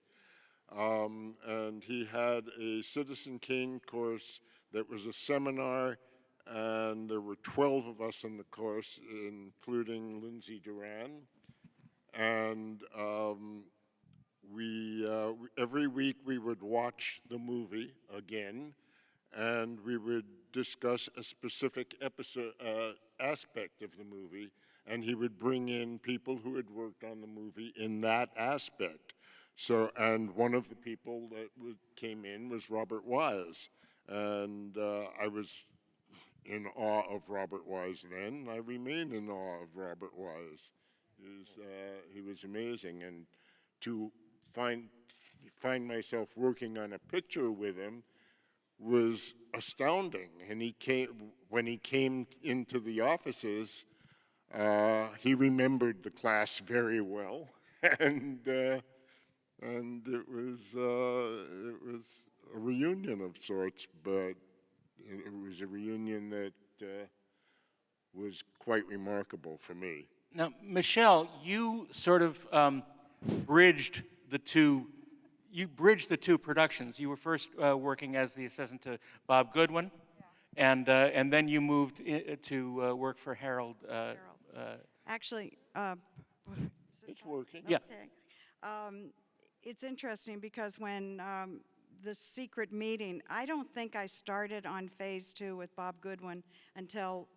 And he had a Citizen Kane course that was a seminar, and there were 12 of us in the course, including Lindsay Daren. And every week we would watch the movie again, and we would discuss a specific aspect of the movie, and he would bring in people who had worked on the movie in that aspect. So, and one of the people that came in was Robert Wise, and I was in awe of Robert Wise then. I remain in awe of Robert Wise. He was amazing, and to find myself working on a picture with him was astounding. And when he came into the offices, he remembered the class very well, and it was a reunion of sorts, but it was a reunion that was quite remarkable for me. Now, Michelle, you sort of bridged the two productions. You were first working as the assistant to Bob Goodwin, and then you moved to work for Harold. Actually, it's working. Yeah. Okay. It's interesting because when the secret meeting, I don't think I started on phase 2 with Bob Goodwin until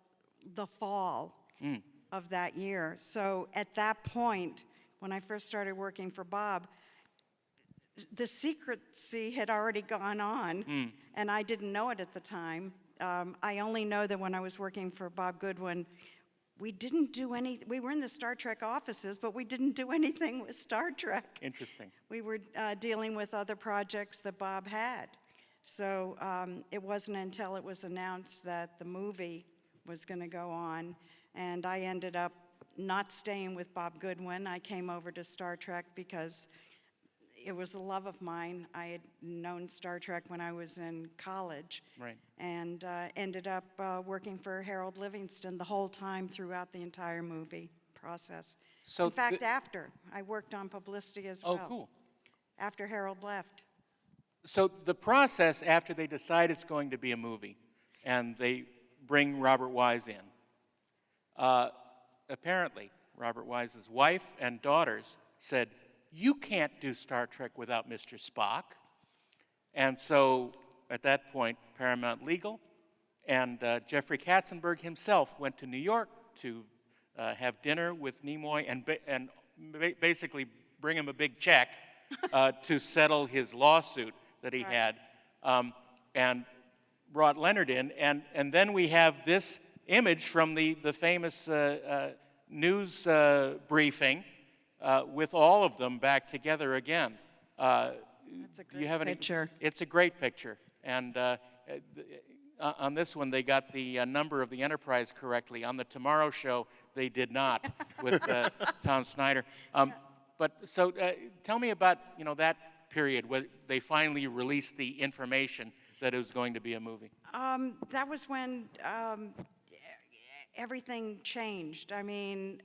the fall of that year. So at that point, when I first started working for Bob, the secrecy had already gone on, and I didn't know it at the time. I only know that when I was working for Bob Goodwin, we didn't do any. We were in the Star Trek offices, but we didn't do anything with Star Trek. Interesting. We were dealing with other projects that Bob had. So it wasn't until it was announced that the movie was going to go on, and I ended up not staying with Bob Goodwin. I came over to Star Trek because it was a love of mine. I had known Star Trek when I was in college, right, and ended up working for Harold Livingston the whole time throughout the entire movie process. So in fact, after, I worked on publicity as well. Oh, cool. After Harold left. So the process after they decide it's going to be a movie, and they bring Robert Wise in, apparently Robert Wise's wife and daughters said, "You can't do Star Trek without Mr. Spock." And so at that point, Paramount Legal and Jeffrey Katzenberg himself went to New York to have dinner with Nimoy and basically bring him a big check to settle his lawsuit that he had. And brought Leonard in, and then we have this image from the famous news briefing with all of them back together again. That's a great picture. It's a great picture, and on this one they got the number of the Enterprise correctly. On the Tomorrow Show, they did not with Tom Snyder. But so tell me about that period when they finally released the information that it was going to be a movie. That was when everything changed. I mean,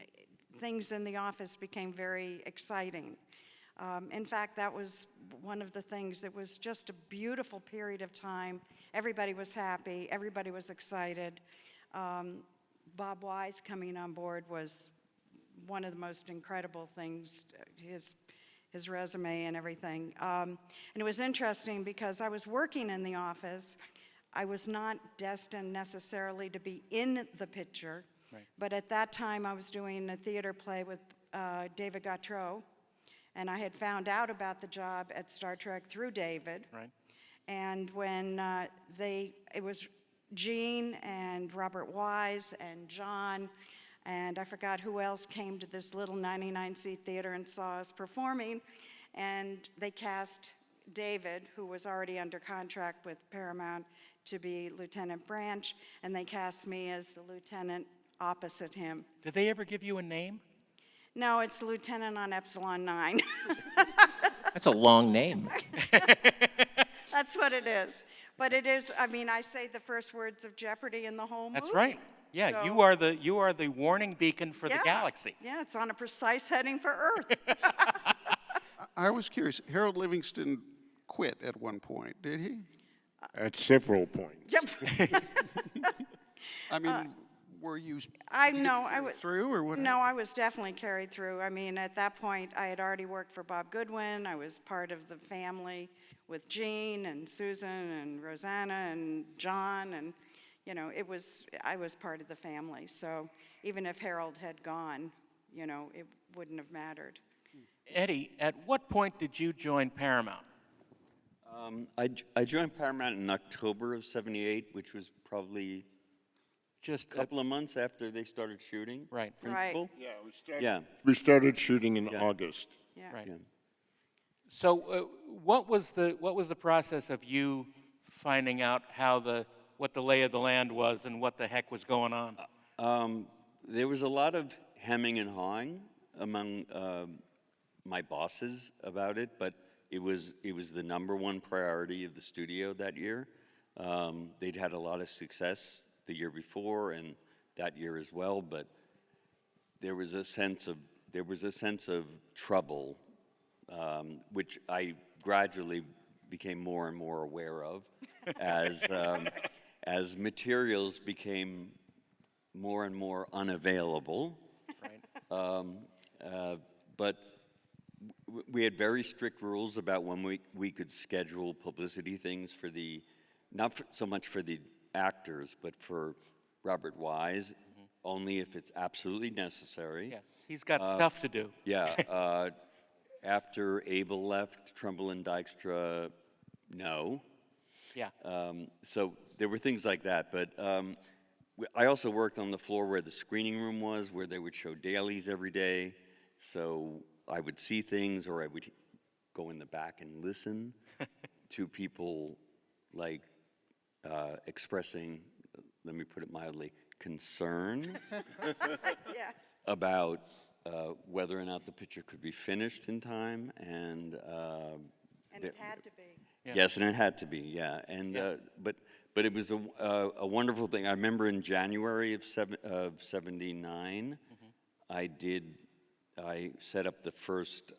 things in the office became very exciting. In fact, that was one of the things. It was just a beautiful period of time. Everybody was happy. Everybody was excited. Bob Wise coming on board was one of the most incredible things, his resume and everything. And it was interesting because I was working in the office. I was not destined necessarily to be in the picture, but at that time I was doing a theater play with David Gautreaux, and I had found out about the job at Star Trek through David. Right. And when it was Gene and Robert Wise and John, and I forgot who else came to this little 99-seat theater and saw us performing, and they cast David, who was already under contract with Paramount, to be Lieutenant Branch, and they cast me as the lieutenant opposite him. Did they ever give you a name? No, it's Lieutenant on Epsilon 9. That's a long name. That's what it is. But it is, I mean, I say the first words of Jeopardy in the whole movie. That's right. Yeah, So- you are the warning beacon for the galaxy. Yeah, it's on a precise heading for Earth. I was curious. Harold Livingston quit at one point, did he? At several points. Yep. I mean, were you I was through or what? No, I was definitely carried through. I mean, at that point, I had already worked for Bob Goodwin. I was part of the family with Gene and Susan and Rosanna and John, and I was part of the family. So even if Harold had gone, it wouldn't have mattered. Eddie, at what point did you join Paramount? I joined Paramount in October of '78, which was probably just a couple of months after they started shooting. Right. Principal. Yeah, we started shooting in August. Yeah. Right. Yeah. So, what was the process of you finding out what the lay of the land was and what the heck was going on? There was a lot of hemming and hawing among my bosses about it, but it was the number one priority of the studio that year. They'd had a lot of success the year before and that year as well, but there was a sense of trouble, which I gradually became more and more aware of as materials became more and more unavailable. Right. But we had very strict rules about when we could schedule publicity things for so much for the actors, but for Robert Wise, only if it's absolutely necessary. Yeah, he's got stuff to do. Yeah. After Abel left, Trumbull and Dykstra, no. Yeah. So there were things like that, but I also worked on the floor where the screening room was, where they would show dailies every day. So I would see things, or I would go in the back and listen to people expressing, let me put it mildly, concern Yes. about whether or not the picture could be finished in time, and it had to be. Yeah. Yes, and it had to be, yeah. And but it was a wonderful thing. I remember in January of '79, I set up the first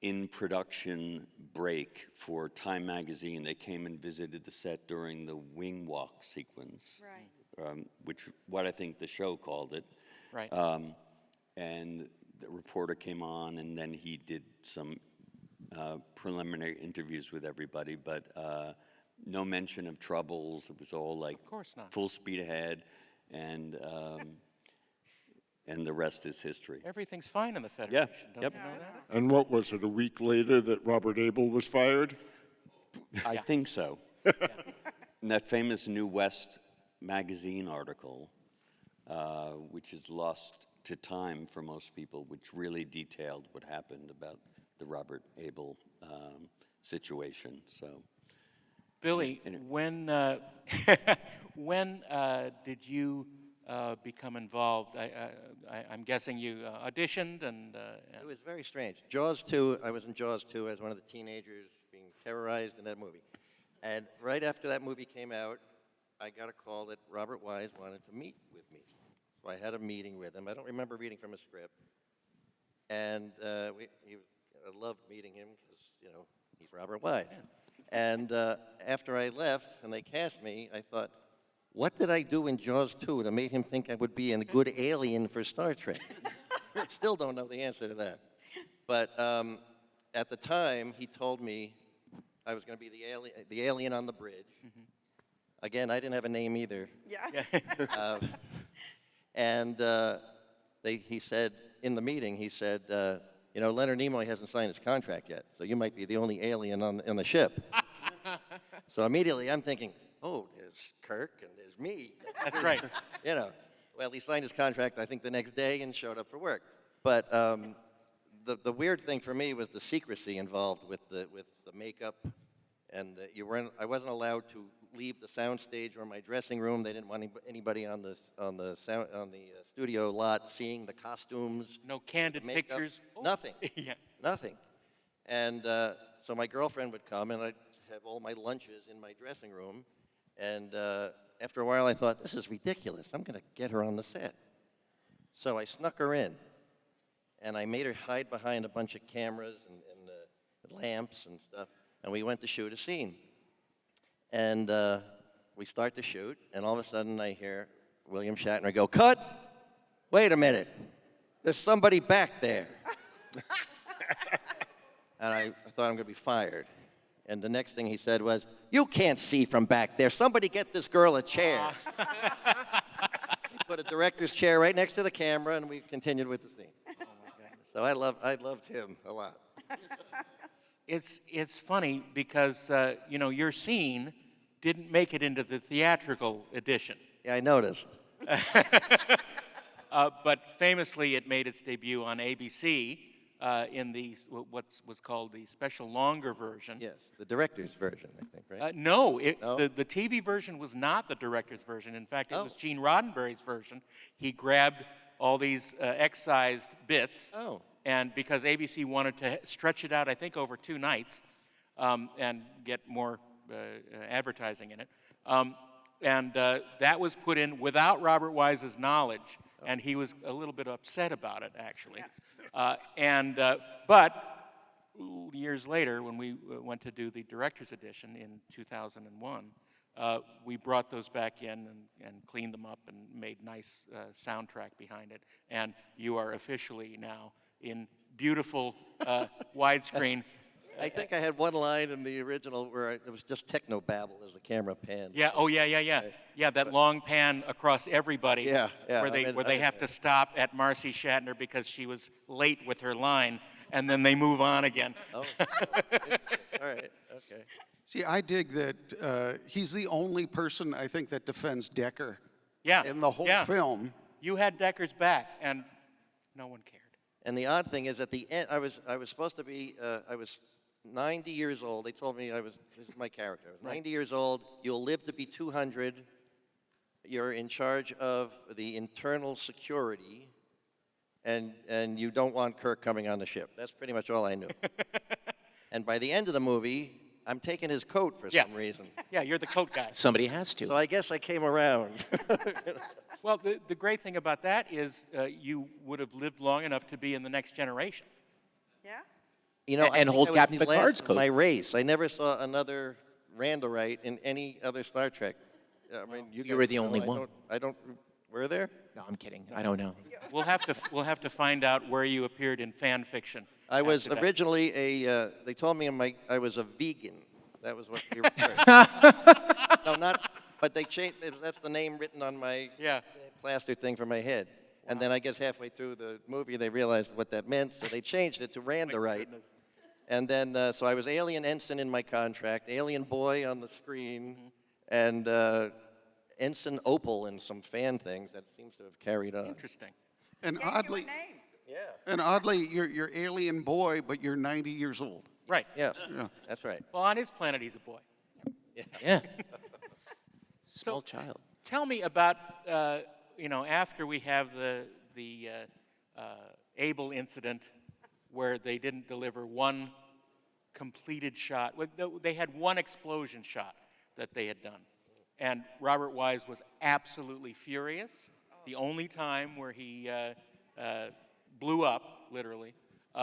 in-production break for Time magazine. They came and visited the set during the wing walk sequence, Right. which what I think the show called it. Right. And the reporter came on, and then he did some preliminary interviews with everybody, but no mention of troubles. It was all like of course not. Full speed ahead, and the rest is history. Everything's fine in the Federation. Yeah. Don't Yep. you know that? And what was it, a week later that Robert Abel was fired? I think so. And that famous New West magazine article, which is lost to time for most people, which really detailed what happened about the Robert Abel situation. So, Billy, when did you become involved? I'm guessing you auditioned and. It was very strange. Jaws 2, I was in Jaws 2 as one of the teenagers being terrorized in that movie. And right after that movie came out, I got a call that Robert Wise wanted to meet with me. So I had a meeting with him. I don't remember reading from a script. And I loved meeting him because, you know, he's Robert Wise. Yeah. And after I left and they cast me, I thought, what did I do in Jaws 2 that made him think I would be a good alien for Star Trek? Still don't know the answer to that. But at the time, he told me I was going to be the alien on the bridge. Mm-hmm. Again, I didn't have a name either. Yeah. He said, in the meeting, he said, you know, Leonard Nimoy hasn't signed his contract yet, so you might be the only alien on the ship. So immediately I'm thinking, oh, there's Kirk and there's me. That's right. You know, well, he signed his contract, I think, the next day and showed up for work. But the weird thing for me was the secrecy involved with the makeup, and I wasn't allowed to leave the soundstage or my dressing room. They didn't want anybody on the studio lot seeing the costumes. No candid pictures. Nothing. Yeah. Nothing. And so my girlfriend would come, and I'd have all my lunches in my dressing room. And after a while, I thought, this is ridiculous. I'm going to get her on the set. So I snuck her in, and I made her hide behind a bunch of cameras and lamps and stuff, and we went to shoot a scene. And we start to shoot, and all of a sudden I hear William Shatner go, cut! Wait a minute. There's somebody back there. And I thought I'm going to be fired. And the next thing he said was, you can't see from back there. Somebody get this girl a chair. He put a director's chair right next to the camera, and we continued with the scene. Oh my goodness. So I loved him a lot. It's funny because, you know, your scene didn't make it into the theatrical edition. Yeah, I noticed. But famously, it made its debut on ABC in the what was called the special longer version. Yes, the director's version, I think, right? No, the TV version was not the director's version. In fact, it was Gene Roddenberry's version. He grabbed all these excised bits. Oh. And because ABC wanted to stretch it out, I think, over 2 nights and get more advertising in it. That was put in without Robert Wise's knowledge, and he was a little bit upset about it, actually. Yeah. But years later, when we went to do the director's edition in 2001, we brought those back in and cleaned them up and made nice soundtrack behind it. And you are officially now in beautiful widescreen. I think I had one line in the original where it was just techno-babble as the camera panned. Yeah, oh yeah. Yeah, that long pan across everybody. Yeah. Where they have to stop at Marcy Shatner because she was late with her line, and then they move on again. Oh, all right, okay. See, I dig that he's the only person, I think, that defends Decker in the whole film. You had Decker's back, and no one cared. And the odd thing is, at the end, I was supposed to be, I was 90 years old. They told me this is my character. I was 90 years old. You'll live to be 200. You're in charge of the internal security, and you don't want Kirk coming on the ship. That's pretty much all I knew. And by the end of the movie, I'm taking his coat for some reason. Yeah, you're the coat guy. Somebody has to. So I guess I came around. Well, the great thing about that is you would have lived long enough to be in the next generation. Yeah? You know, and hold Captain Picard's coat. My race. I never saw another Randallite in any other Star Trek. I mean, you were the only one. I don't. Were there? No, I'm kidding. I don't know. We'll have to find out where you appeared in fan fiction. I was originally they told me I was a vegan. That was what they referred. No, not. But they changed. That's the name written on my plaster thing for my head. And then I guess halfway through the movie they realized what that meant, so they changed it to Randallite. And then, so I was Alien Ensign in my contract, Alien Boy on the screen, and Ensign Opal in some fan things that seems to have carried on. Interesting. And oddly, and oddly, you're Alien Boy, but you're 90 years old. Right. Yes, Yeah. that's right. Well, on his planet, he's a boy. Yeah. Small child. Tell me about, after we have the Able incident where they didn't deliver one completed shot. They had one explosion shot that they had done. And Robert Wise was absolutely furious. The only time where he blew up, literally. They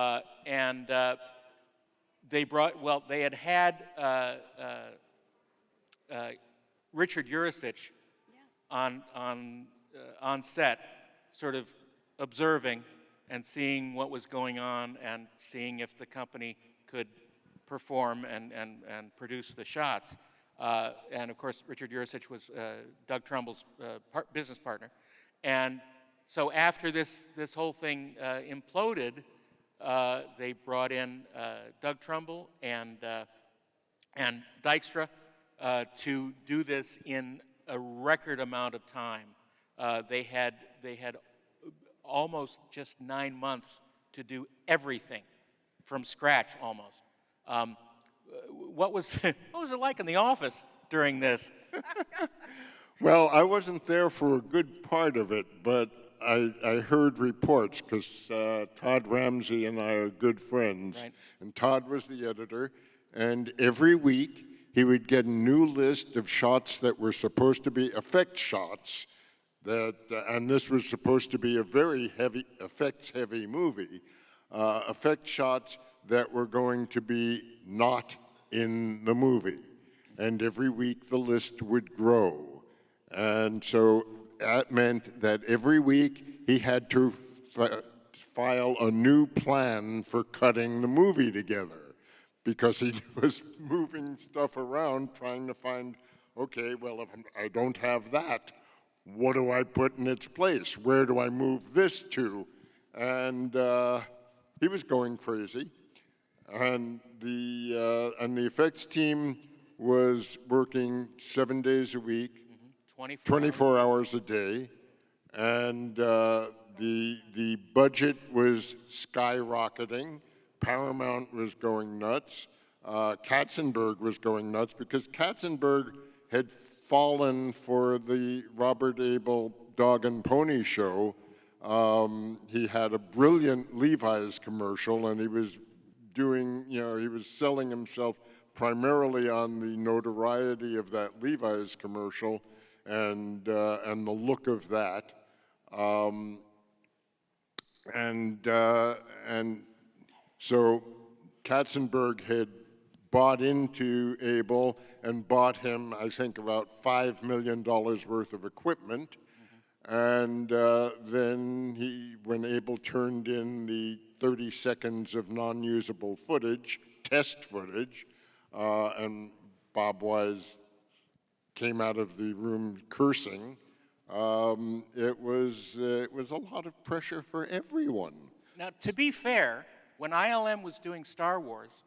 had Richard Urasich on set, sort of observing and seeing what was going on and seeing if the company could perform and produce the shots. And of course, Richard Urasich was Doug Trumbull's business partner. And so after this whole thing imploded, they brought in Doug Trumbull and Dykstra to do this in a record amount of time. They had almost just 9 months to do everything from scratch, almost. What was it like in the office during this? Well, I wasn't there for a good part of it, but I heard reports because Todd Ramsey and I are good friends, Right. and Todd was the editor, and every week he would get a new list of shots that were supposed to be effect shots, and this was supposed to be a very effects-heavy movie, effect shots that were going to be not in the movie. And every week the list would grow. And so that meant that every week he had to file a new plan for cutting the movie together because he was moving stuff around trying to find, okay, well, if I don't have that, what do I put in its place? Where do I move this to? And he was going crazy. And the effects team was working 7 days a week, 24 hours a day, and the budget was skyrocketing. Paramount was going nuts. Katzenberg was going nuts because Katzenberg had fallen for the Robert Abel Dog and Pony show. He had a brilliant Levi's commercial, and he was doing, he was selling himself primarily on the notoriety of that Levi's commercial and the look of that. And so Katzenberg had bought into Abel and bought him, I think, about $5 million worth of equipment. And then when Abel turned in the 30 seconds of non-usable footage, test footage, and Bob Wise came out of the room cursing, it was a lot of pressure for everyone. Now, to be fair, when ILM was doing Star Wars,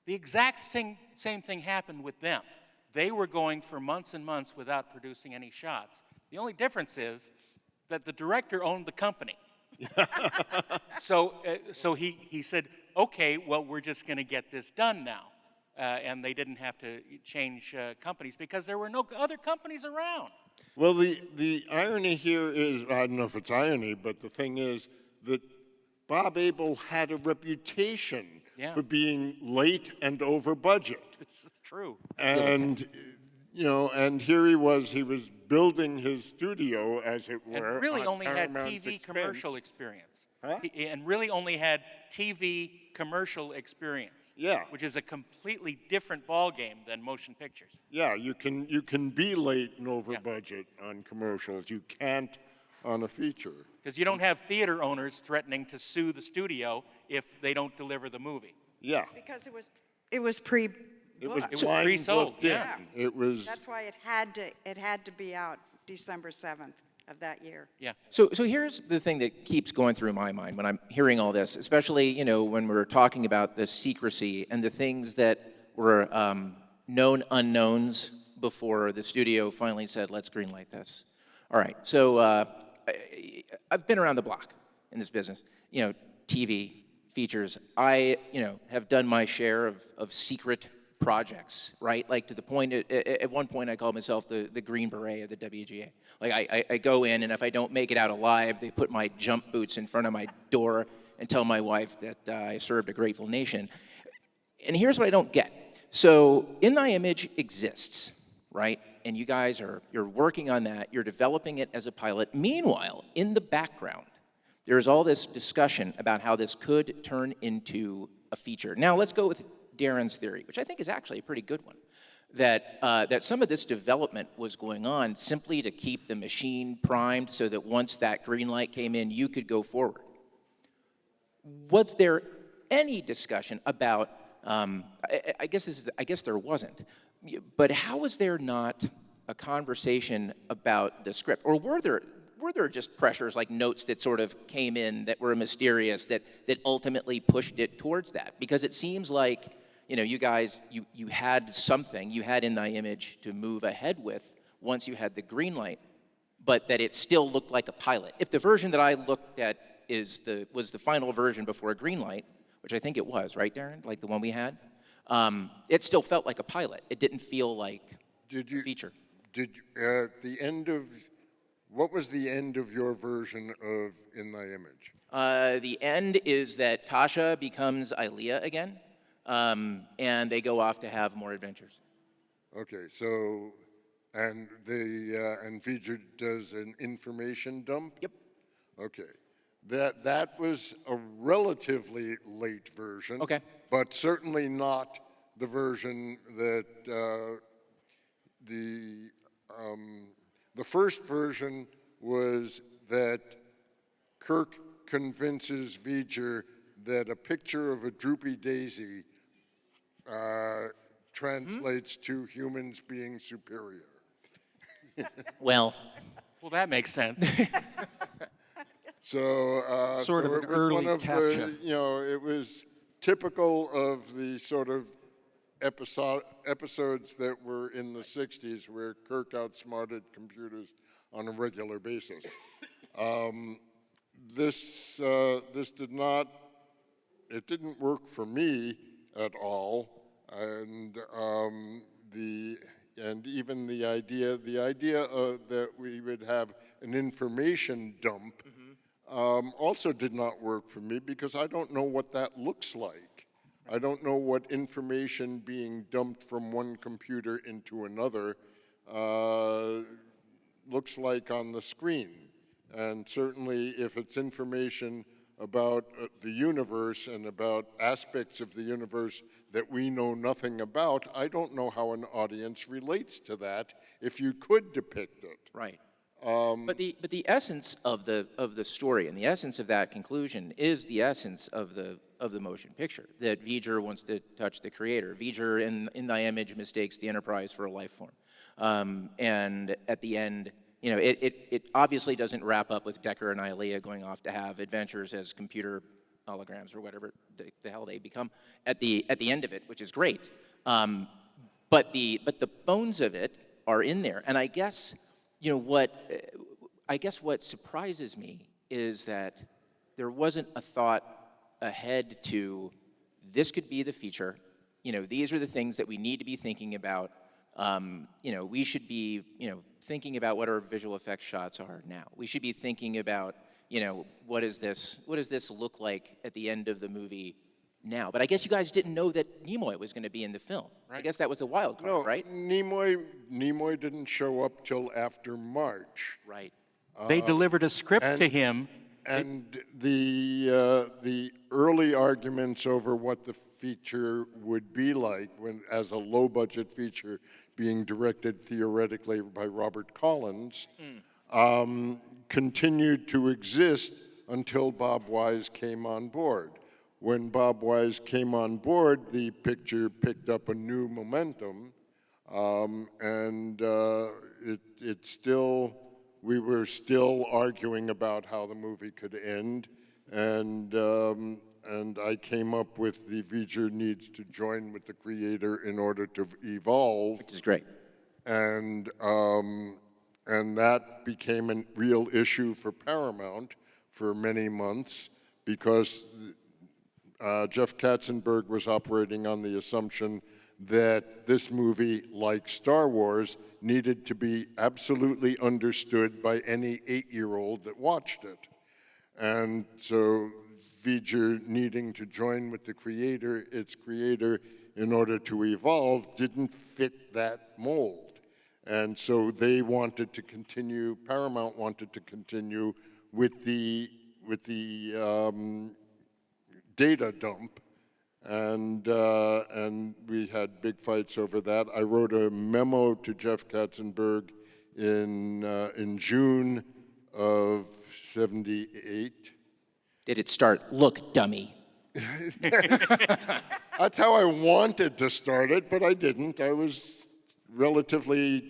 the exact same thing happened with them. They were going for months and months without producing any shots. The only difference is that the director owned the company. So he said, okay, well, we're just going to get this done now. And they didn't have to change companies because there were no other companies around. Well, the irony here is, I don't know if it's irony, but the thing is that Bob Abel had a reputation for being late and over budget. This is true. And, and here he was building his studio, as it were. And really only had Paramount's TV expense. commercial experience. Huh? And really only had TV commercial experience. Yeah. Which is a completely different ballgame than motion pictures. Yeah, you can be late and over budget on commercials. You can't on a feature. Because you don't have theater owners threatening to sue the studio if they don't deliver the movie. Yeah. Because it was pre. It was pre-sold, pre-sold. yeah. It was. That's why it had to be out December 7th. of that year. Yeah. So here's the thing that keeps going through my mind when I'm hearing all this, especially, you know, when we're talking about the secrecy and the things that were known unknowns before the studio finally said, let's greenlight this. All right, so I've been around the block in this business, you know, TV, features. I, you know, have done my share of secret projects, right? Like to the point, at one point I called myself the Green Beret of the WGA. Like I go in, and if I don't make it out alive, they put my jump boots in front of my door and tell my wife that I served a grateful nation. And here's what I don't get. So In Thy Image exists, right? And you guys you're working on that, you're developing it as a pilot. Meanwhile, in the background, there's all this discussion about how this could turn into a feature. Now let's go with Daren's theory, which I think is actually a pretty good one, that some of this development was going on simply to keep the machine primed so that once that green light came in, you could go forward. Was there any discussion about, I guess there wasn't, but how was there not a conversation about the script? Or were there just pressures like notes that sort of came in that were mysterious that ultimately pushed it towards that? Because it seems like, you know, you guys, you had something, you had In Thy Image to move ahead with once you had the green light, but that it still looked like a pilot. If the version that I looked at was the final version before a green light, which I think it was, right, Daren? Like the one we had, it still felt like a pilot. It didn't feel like a feature. At the end of, what was the end of your version of In Thy Image? The end is that Tasha becomes Ilea again, and they go off to have more adventures. Okay, so, and V'ger does an information dump? Yep. Okay. That was a relatively late version. Okay. But certainly not the version that the first version was that Kirk convinces V'ger that a picture of a droopy daisy translates to humans being superior. Well, that makes sense. So, sort of an early capture. You know, it was typical of the sort of episodes that were in the 60s where Kirk outsmarted computers on a regular basis. This didn't work for me at all, and even the idea that we would have an information dump also did not work for me because I don't know what that looks like. I don't know what information being dumped from one computer into another looks like on the screen. And certainly if it's information about the universe and about aspects of the universe that we know nothing about, I don't know how an audience relates to that if you could depict it. Right. But the essence of the story and the essence of that conclusion is the essence of the motion picture, that V'ger wants to touch the creator. V'ger in Thy Image mistakes the Enterprise for a life form, and at the end, you know, it obviously doesn't wrap up with Decker and Ilea going off to have adventures as computer holograms or whatever the hell they become at the end of it, which is great. But the bones of it are in there, and I guess. You know, what surprises me is that there wasn't a thought ahead to this could be the feature. You know, these are the things that we need to be thinking about. You know, we should be, you know, thinking about what our visual effects shots are now. We should be thinking about, you know, what does this look like at the end of the movie now? But I guess you guys didn't know that Nimoy was going to be in the film. Right? I guess that was a wild card, right? Nimoy didn't show up till after March. Right. They delivered a script to him. And the early arguments over what the feature would be like as a low-budget feature being directed theoretically by Robert Collins continued to exist until Bob Wise came on board. When Bob Wise came on board, the picture picked up a new momentum, and it still we were still arguing about how the movie could end, and I came up with the V'ger needs to join with the creator in order to evolve. Which is great. And that became a real issue for Paramount for many months because Jeff Katzenberg was operating on the assumption that this movie, like Star Wars, needed to be absolutely understood by any 8-year-old that watched it. And so V'ger needing to join with the creator, its creator, in order to evolve, didn't fit that mold. And so they wanted to continue, Paramount wanted to continue with the data dump, and we had big fights over that. I wrote a memo to Jeff Katzenberg in June of '78. Did it start, "Look, dummy"? That's how I wanted to start it, but I didn't. I was relatively,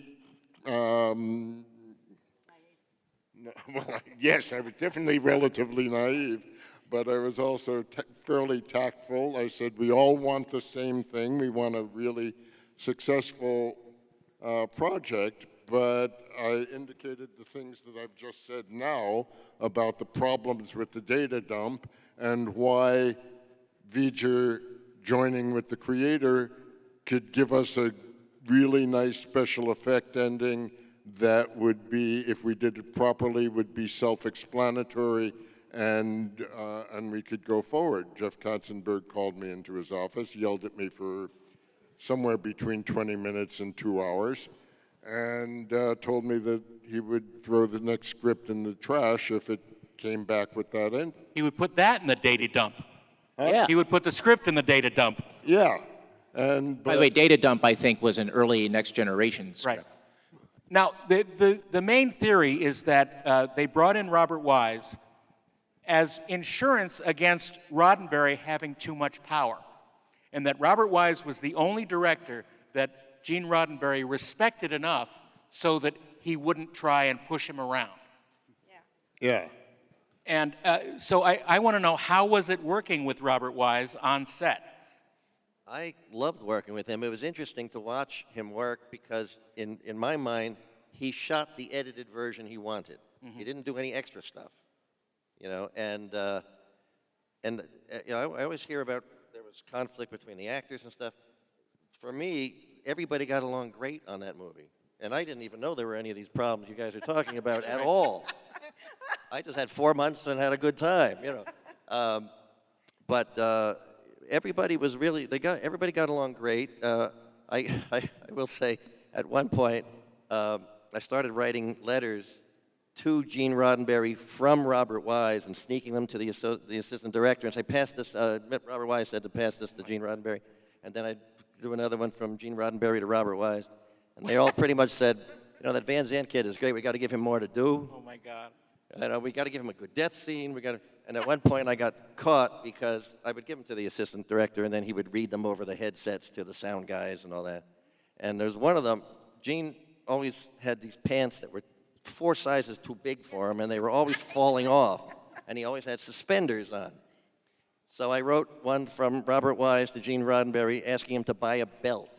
yes, I was definitely relatively naive, but I was also fairly tactful. I said, we all want the same thing. We want a really successful project, but I indicated the things that I've just said now about the problems with the data dump and why V'ger joining with the creator could give us a really nice special effect ending that would be, if we did it properly, would be self-explanatory and we could go forward. Jeff Katzenberg called me into his office, yelled at me for somewhere between 20 minutes and 2 hours, and told me that he would throw the next script in the trash if it came back with that end. He would put that in the data dump. Yeah. He would put the script in the data dump. Yeah. And by the way, data dump, I think, was an early Next Generation script. Right. Now, the main theory is that they brought in Robert Wise as insurance against Roddenberry having too much power, and that Robert Wise was the only director that Gene Roddenberry respected enough so that he wouldn't try and push him around. Yeah. And so I want to know, how was it working with Robert Wise on set? I loved working with him. It was interesting to watch him work because, in my mind, he shot the edited version he wanted. Mm-hmm. He didn't do any extra stuff, you know. And you know, I always hear about there was conflict between the actors and stuff. For me, everybody got along great on that movie, and I didn't even know there were any of these problems you guys are talking about at all. I just had 4 months and had a good time, you know. Everybody was really, everybody got along great. I will say, at one point, I started writing letters to Gene Roddenberry from Robert Wise and sneaking them to the assistant director and say, pass this, Robert Wise said to pass this to Gene Roddenberry. And then I'd do another one from Gene Roddenberry to Robert Wise. And they all pretty much said, you know, that Van Zandt kid is great. We got to give him more to do. Oh, my God. And we got to give him a good death scene. And at one point I got caught because I would give them to the assistant director and then he would read them over the headsets to the sound guys and all that. And there's one of them, Gene always had these pants that were 4 sizes too big for him and they were always falling off. And he always had suspenders on. So I wrote one from Robert Wise to Gene Roddenberry asking him to buy a belt.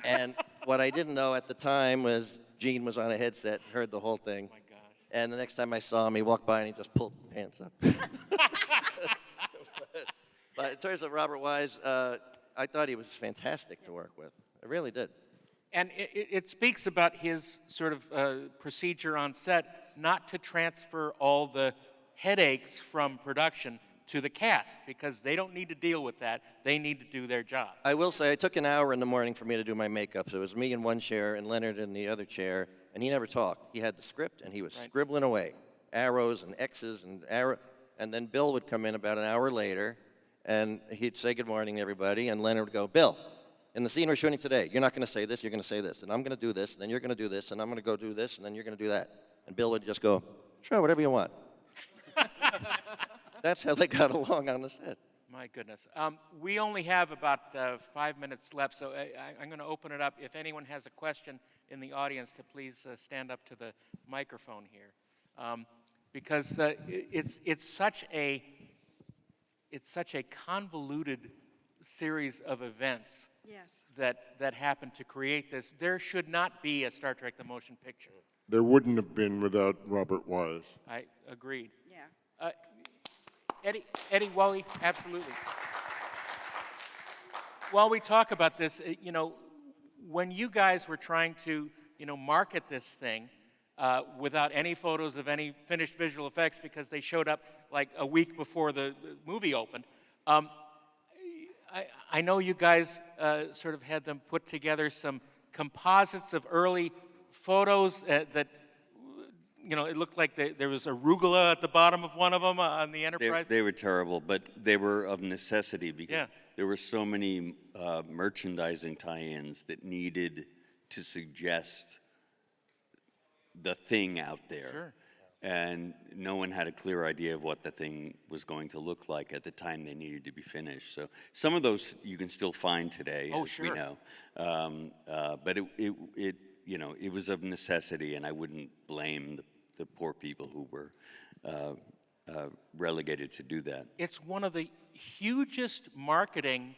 And what I didn't know at the time was Gene was on a headset, heard the whole thing. Oh my gosh. And the next time I saw him, he walked by and he just pulled the pants up. but in terms of Robert Wise, I thought he was fantastic to work with. I really did. And it speaks about his sort of procedure on set not to transfer all the headaches from production to the cast, because they don't need to deal with that. They need to do their job. I will say, it took an hour in the morning for me to do my makeup. So it was me in one chair and Leonard in the other chair, and he never talked. He had the script, and he was scribbling away, arrows and X's and and then Bill would come in about an hour later, and he'd say good morning, everybody, and Leonard would go, Bill, in the scene we're shooting today, you're not going to say this, you're going to say this, and I'm going to do this, and then you're going to do this, and I'm going to go do this, and then you're going to do that. And Bill would just go, sure, whatever you want. That's how they got along on the set. My goodness. We only have about 5 minutes left, so I'm going to open it up. If anyone has a question in the audience, to please stand up to the microphone here, because it's such a convoluted series of events. Yes. That happened to create this. There should not be a Star Trek: The Motion Picture. There wouldn't have been without Robert Wise. I agreed. Yeah. Eddie, Wally, absolutely. While we talk about this, when you guys were trying to, market this thing without any photos of any finished visual effects because they showed up like a week before the movie opened, I know you guys sort of had them put together some composites of early photos that, it looked like there was arugula at the bottom of one of them on the Enterprise. They were terrible, but they were of necessity because there were so many merchandising tie-ins that needed to suggest the thing out there. Sure. And no one had a clear idea of what the thing was going to look like at the time they needed to be finished. So some of those you can still find today, as we know. But it was of necessity, and I wouldn't blame the poor people who were relegated to do that. It's one of the hugest marketing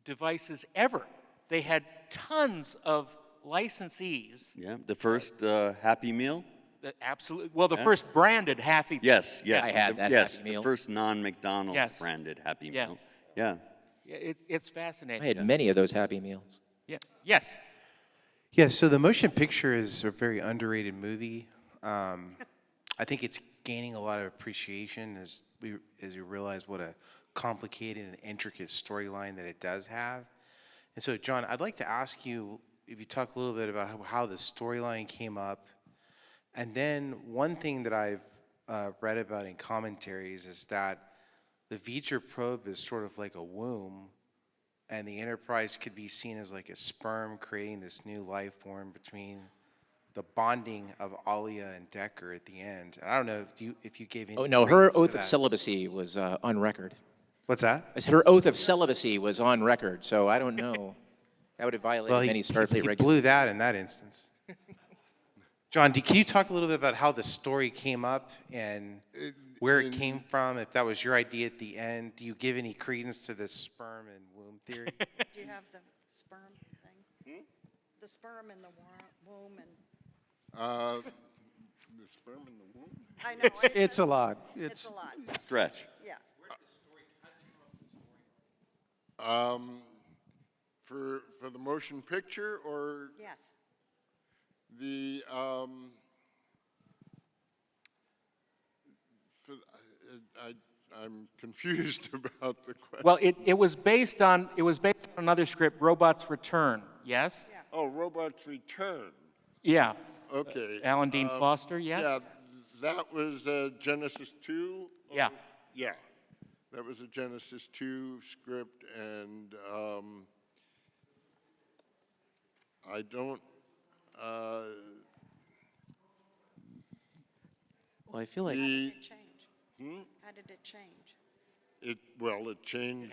devices ever. They had tons of licensees. Yeah, the first Happy Meal? Absolutely. Well, the first branded Happy Meal. Yes. I had that Happy Meal. The first non-McDonald's branded Happy Meal. Yeah. It's fascinating. I had many of those Happy Meals. Yeah. Yes. Yeah, so the motion picture is a very underrated movie. I think it's gaining a lot of appreciation as you realize what a complicated and intricate storyline that it does have. And so, John, I'd like to ask you if you talk a little bit about how the storyline came up. And then one thing that I've read about in commentaries is that the V'ger probe is sort of like a womb, and the Enterprise could be seen as like a sperm creating this new life form between the bonding of Alia and Decker at the end. And I don't know if you gave any. Oh no, her oath of celibacy was on record. What's that? I said her oath of celibacy was on record, so I don't know. That would have violated many Starfleet regulations. He blew that in that instance. John, can you talk a little bit about how the story came up and where it came from? If that was your idea at the end, do you give any credence to this sperm and womb theory? Do you have the sperm thing? The sperm in the womb and... the sperm in the womb? I know. It's a lot. It's a lot. Stretch. Yeah. For the motion picture, or yes, the I'm confused about the question. Well, it was based on another script, Robots Return. Yes. Yeah. Oh, Robots Return. Yeah. Okay. Alan Dean Foster. Yes. Yeah, that was Genesis 2. Yeah. Yeah, that was a Genesis 2 script, and I don't. Well, I feel like. How did it change? How did it change? It changed.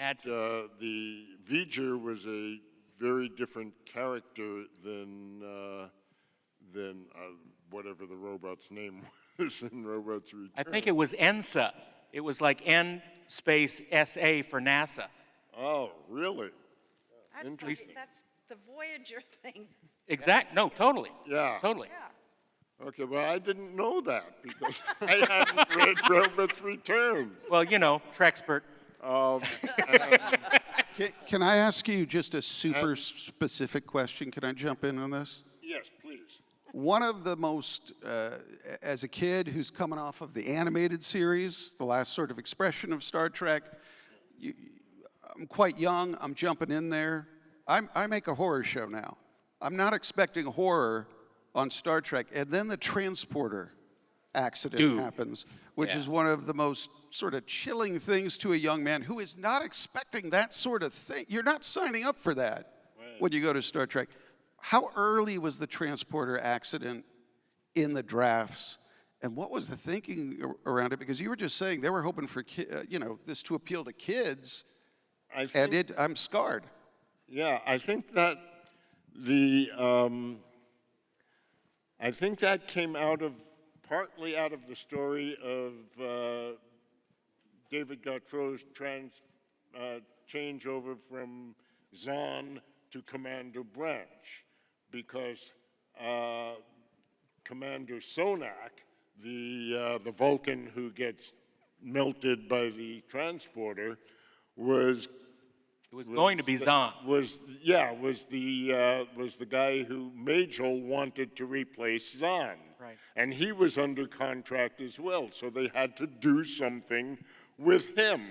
The V'ger was a very different character than whatever the robot's name was in Robots Return. I think it was ENSA. It was like N space SA for NASA. Oh, really? Interesting. That's the Voyager thing. No, totally. Yeah. Totally. Yeah. Okay, well, I didn't know that because I hadn't read Robots Return. Well, Treksperts. Can I ask you just a super specific question? Can I jump in on this? Yes, please. One of the most, as a kid who's coming off of the animated series, the last sort of expression of Star Trek, I'm quite young, I'm jumping in there. I make a horror show now. I'm not expecting horror on Star Trek, and then the transporter accident happens, which is one of the most sort of chilling things to a young man who is not expecting that sort of thing. You're not signing up for that when you go to Star Trek. How early was the transporter accident in the drafts? And what was the thinking around it? Because you were just saying they were hoping for this to appeal to kids, I'm scarred. Yeah, I think that I think that came partly out of the story of David Gautreau's changeover from Zahn to Commander Branch, because Commander Sonak, the Vulcan who gets melted by the transporter, was going to be Zahn. Was the guy who Michele wanted to replace Zahn. Right. And he was under contract as well, so they had to do something with him.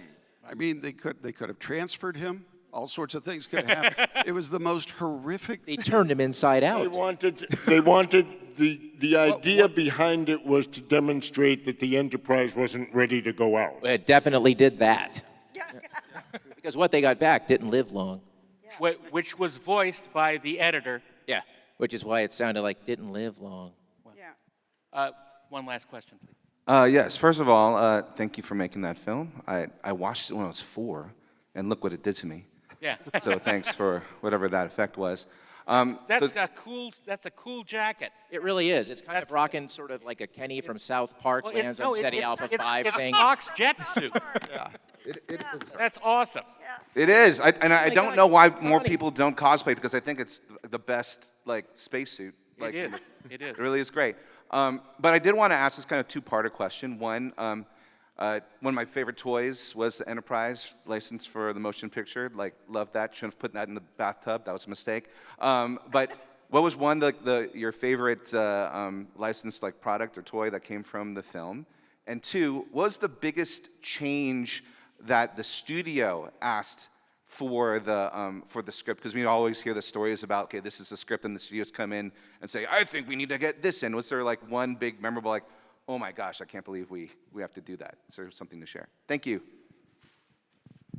I mean, they could have transferred him. All sorts of things could have happened. It was the most horrific They thing. turned him inside out. They wanted the idea behind it was to demonstrate that the Enterprise wasn't ready to go out. It definitely did that. Because what they got back didn't live long. Which was voiced by the editor. Yeah. Which is why it sounded like didn't live long. One last question, please. Yes, first of all, thank you for making that film. I watched it when I was 4, and look what it did to me. Yeah. So thanks for whatever that effect was. That's a cool jacket. It really is. It's kind of rocking sort of like a Kenny from South Park lands on SETI Alpha 5 thing. It's Spock's jet suit. That's awesome. It is, I don't know why more people don't cosplay, because I think it's the best spacesuit. It is. It really is great. But I did want to ask this kind of two-parter question. One of my favorite toys was the Enterprise license for the motion picture. Loved that. Shouldn't have put that in the bathtub. That was a mistake. But what was your favorite licensed product or toy that came from the film? And 2, what was the biggest change that the studio asked for the script? Because we always hear the stories about, okay, this is the script, and the studios come in and say, I think we need to get this in. Was there one big memorable, oh my gosh, I can't believe we have to do that? Is there something to share? Thank you.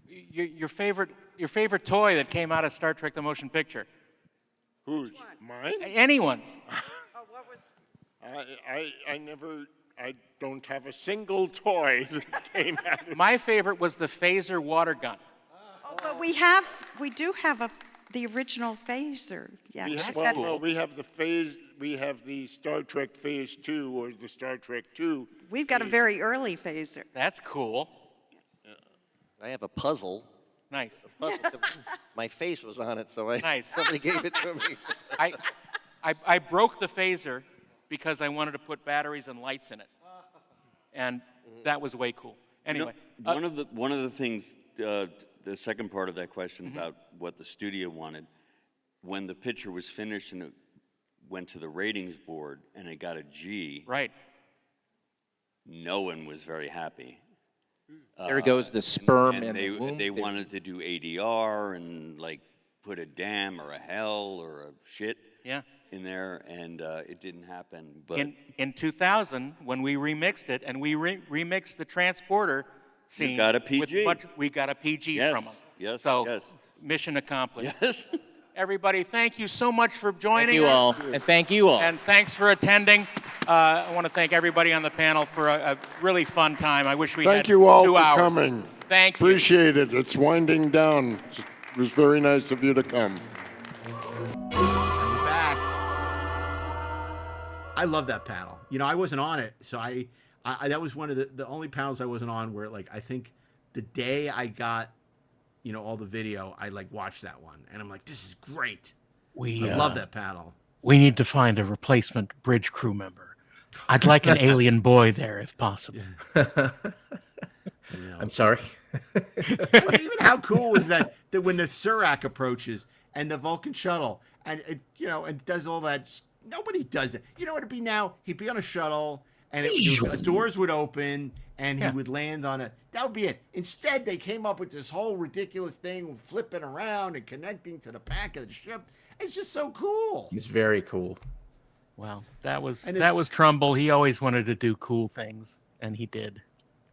Your favorite toy that came out of Star Trek: The Motion Picture? Whose? Mine? Anyone's. What was? I don't have a single toy that came out of it. My favorite was the phaser water gun. Oh, but we do have the original phaser. Yeah. We have the Star Trek Phase 2 or the Star Trek 2. We've got a very early phaser. That's cool. I have a puzzle. Nice. My face was on it, so nice. Somebody gave it to me. I broke the phaser because I wanted to put batteries and lights in it, and that was way cool. Anyway, one of the things, the second part of that question about what the studio wanted, when the picture was finished and it went to the ratings board and it got a G, right? No one was very happy. There goes the sperm and the womb. They wanted to do ADR and put a damn or a hell or a shit in there, and it didn't happen. But in 2000, when we remixed it and we remixed the transporter scene, you got a PG. We got a PG from them. Yes. So mission accomplished. Yes. Everybody, thank you so much for joining us. Thank you all, and thank you all. And thanks for attending. I want to thank everybody on the panel for a really fun time. I wish we had 2 hours. Thank you all for coming. Thank you. Appreciate it. It's winding down. It was very nice of you to come. We're back. I love that panel. I wasn't on it, so I that was one of the only panels I wasn't on where I think the day I got all the video, I watched that one, and I'm like, this is great. I love that panel. We need to find a replacement bridge crew member. I'd like an alien boy there if possible. I'm sorry. But even how cool was that when the Surak approaches and the Vulcan shuttle and it and does all that? Nobody does it. You know what it'd be now? He'd be on a shuttle and the doors would open and he would land on it. That would be it. Instead, they came up with this whole ridiculous thing, flipping around and connecting to the back of the ship. It's just so cool. It's very cool. Well, that was Trumbull. He always wanted to do cool things, and he did.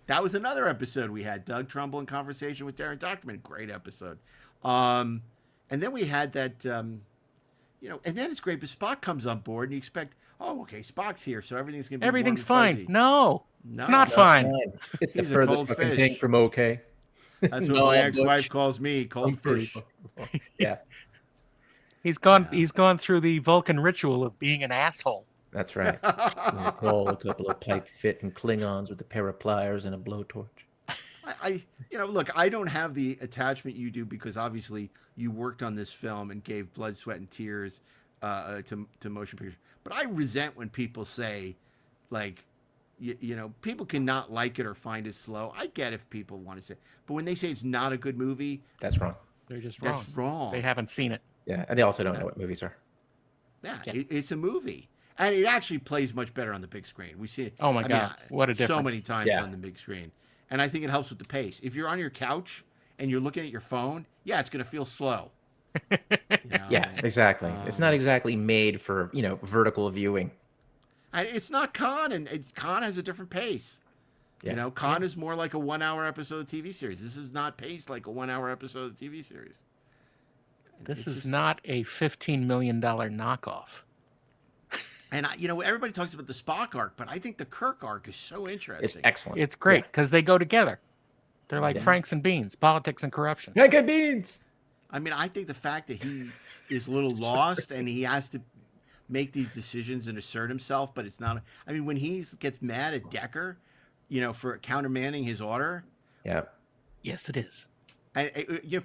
That was another episode we had. Doug Trumbull in conversation with Daren Dochterman. Great episode. And then we had that and then it's great. But Spock comes on board, and you expect, oh, okay, Spock's here, so everything's gonna be Everything's warm and fine. fuzzy. No, No, it's not fine. It's the He's a furthest cold fucking fish. thing from okay. That's what No, my ex-wife Butch. calls me, cold fish. Yeah, He's gone through the Vulcan ritual of being an asshole. that's right. You call a couple of pipe-fitting Klingons with a pair of pliers and a blowtorch. Look, I don't have the attachment you do because obviously you worked on this film and gave blood, sweat, and tears to motion pictures. But I resent when people say, like, people cannot like it or find it slow. I get if people want to say, but when they say it's not a good movie, That's wrong. They're just wrong. that's wrong. They haven't seen it. Yeah, and they also don't know what movies are. Yeah, it's a movie. And it actually plays much better on the big screen. We see it. Oh my God, what a So difference. many times on the big screen. And I think it helps with the pace. If you're on your couch and you're looking at your phone, yeah, it's going to feel slow. Yeah, exactly. It's not exactly made for, vertical viewing. It's not Khan, and Khan has a different pace. Yeah. Khan is more like a 1 hour episode of TV series. This is not paced like a 1 hour episode of TV series. This is not a $15 million knockoff. And everybody talks about the Spock arc, but I think the Kirk arc is so interesting. It's excellent. It's great because they go together. They're like Franks and Beans, politics and corruption. Frank and Beans. I mean, I think the fact that he is a little lost and he has to make these decisions and assert himself, but it's not. I mean, when he gets mad at Decker, for countermanding his order. Yeah. Yes, it is. And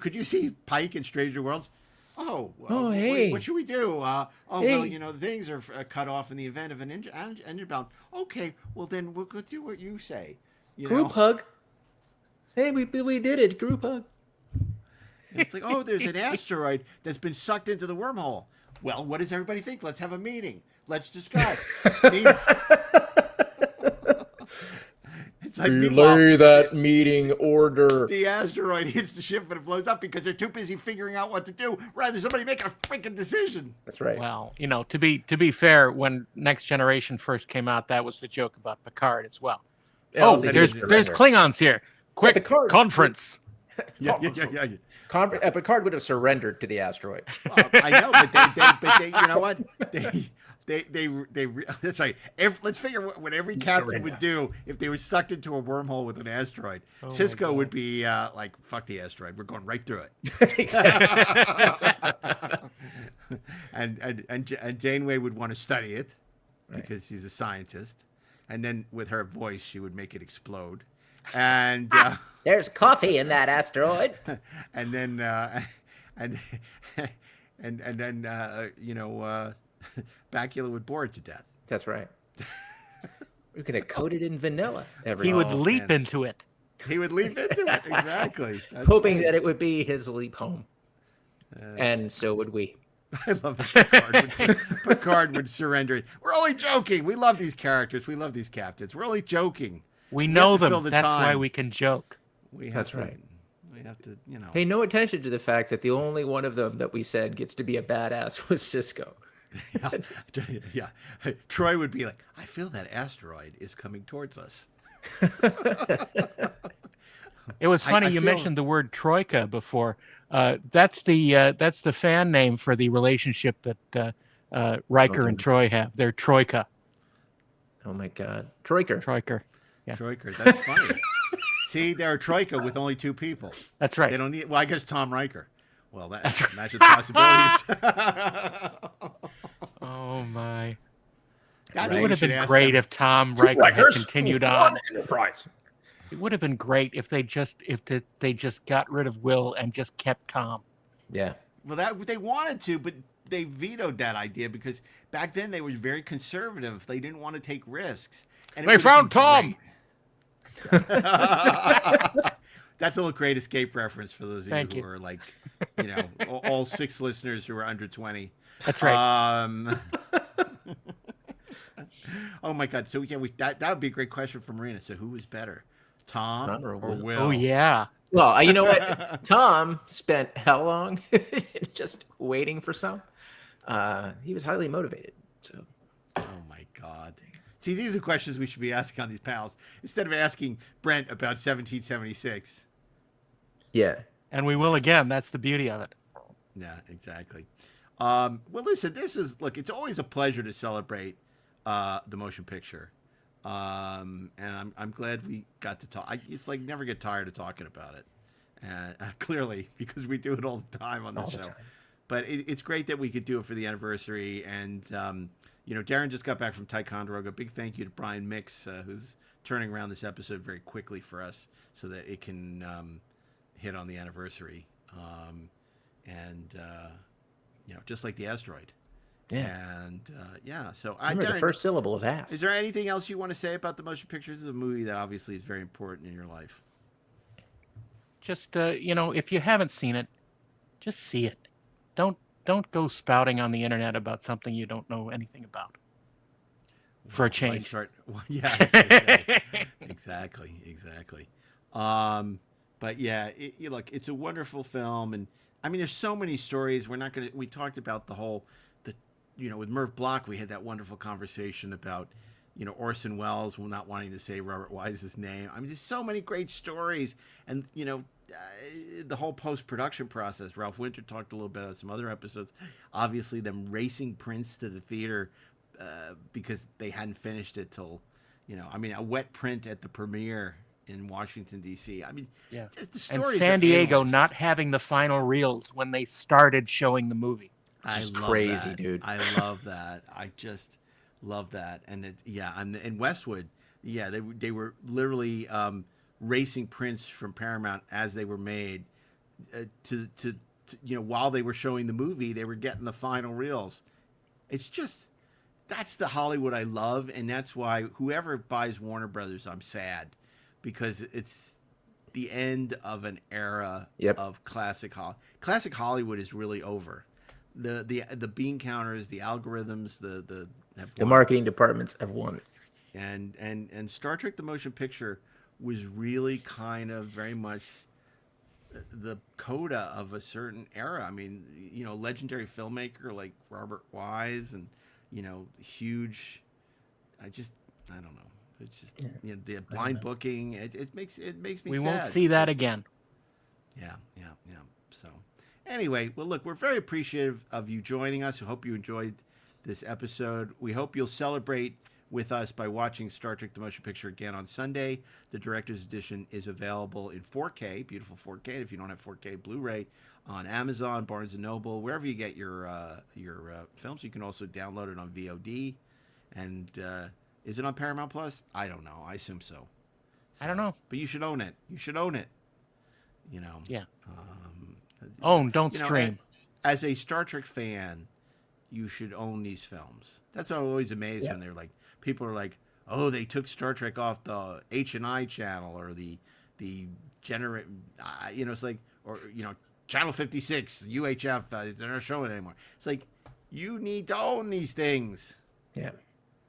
could you see Pike in Stranger Worlds? Oh, hey. what should we do? Hey. Well, the things are cut off in the event of an engine bound. Okay, well then we'll go do what you say. Group hug. Hey, we did it. Group hug. It's like, oh, there's an asteroid that's been sucked into the wormhole. Well, what does everybody think? Let's have a meeting. Let's discuss. It's like, relay that meeting order. The asteroid hits the ship and it blows up because they're too busy figuring out what to do rather than somebody make a freaking decision. That's right. Well, to be fair, when Next Generation first came out, that was the joke about Picard as well. Yeah, there's Klingons here. Quick, Picard. conference. Yeah. Picard would have surrendered to the asteroid. Well, I know, but they you know what? They that's right. Let's figure what every captain would do if they were sucked into a wormhole with an asteroid. Cisco would be like, fuck the asteroid. We're going right through it. and Janeway would want to study it because she's a scientist. And then with her voice, she would make it explode. And there's coffee in that asteroid. And then Bakula would bore it to death. That's right. We're gonna coat it in vanilla. He would leap into it. He would leap into it, exactly. That's hoping right. that it would be his leap home. And so would we. I love it. Picard would surrender. We're only joking. We love these characters. We love these captains. We're only joking. We know have to them. fill the That's time. why we can joke. That's right. We have to, Pay no attention to the fact that the only one of them that we said gets to be a badass was Cisco. Yeah. Troy would be like, I feel that asteroid is coming towards us. It was funny you mentioned the word troika before. That's the fan name for the relationship that Riker and Troy have. They're troika. Oh my God, Troiker. Yeah. Troiker. That's funny. See, they're a troika with only two people. That's right. They don't need. Well, I guess Tom Riker. Well, imagine the possibilities. Oh my! That's It what would you have should been ask great them. if Tom Riker had continued on. Enterprise. It would have been great if they just got rid of Will and just kept Tom. Yeah. Well, they wanted to, but they vetoed that idea because back then they were very conservative. They didn't want to take risks. And They found Tom. That's a little Great Escape reference for those of Thank you you. who are like, all 6 listeners who are under 20. That's right. Oh my God! So yeah, that would be a great question for Marina. So who was better, Tom or Will? Oh yeah. Well, you know what? Tom spent how long just waiting for some? He was highly motivated. So. Oh my God! See, these are the questions we should be asking on these panels instead of asking Brent about 1776. Yeah. And we will again. That's the beauty of it. Yeah, exactly. Well, listen, it's always a pleasure to celebrate the motion picture. And I'm glad we got to talk. It's like never get tired of talking about it. Clearly, because we do it all the time on the show. But it's great that we could do it for the anniversary. And, Daren just got back from Ticonderoga. Big thank you to Brian Mix, who's turning around this episode very quickly for us so that it can hit on the anniversary. Just like the asteroid. Yeah. And, so Remember, the first syllable is ass. Is there anything else you want to say about the motion pictures? It's a movie that obviously is very important in your life. Just, if you haven't seen it, just see it. Don't go spouting on the internet about something you don't know anything about. For a change. Exactly. But yeah, look, it's a wonderful film, and I mean, there's so many stories. We talked about with Merv Block, we had that wonderful conversation about, Orson Welles not wanting to say Robert Wise's name. I mean, there's so many great stories, and the whole post-production process. Ralph Winter talked a little bit about some other episodes. Obviously, them racing Prince to the theater because they hadn't finished it till, a wet print at the premiere in Washington, D.C. I mean, yeah. The stories and San Diego endless. not having the final reels when they started showing the movie. It's crazy, dude. I love that. I just love that. And in Westwood, they were literally racing prints from Paramount as they were made to while they were showing the movie, they were getting the final reels. It's just, that's the Hollywood I love, and that's why whoever buys Warner Brothers, I'm sad, because it's the end of an era of classic Hollywood is really over. The bean counters, the algorithms, the marketing departments have won. And Star Trek: The Motion Picture was really kind of very much the coda of a certain era. I mean, legendary filmmaker like Robert Wise, and huge. I don't know. It's just the blind booking. It makes me. We sad. won't see that again. Yeah. So, anyway, well, look, we're very appreciative of you joining us. We hope you enjoyed this episode. We hope you'll celebrate with us by watching Star Trek: The Motion Picture again on Sunday. The director's edition is available in 4K, beautiful 4K. If you don't have 4K Blu-ray, on Amazon, Barnes & Noble, wherever you get your films. You can also download it on VOD. And is it on Paramount Plus? I don't know. I assume so. I don't know. But you should own it. Yeah. Own, don't stream. As a Star Trek fan, you should own these films. That's why I'm always amazed when they're like, people are like, oh, they took Star Trek off the H&I channel or the it's like, or Channel 56, UHF, they're not showing it anymore. It's like, you need to own these things. Yeah.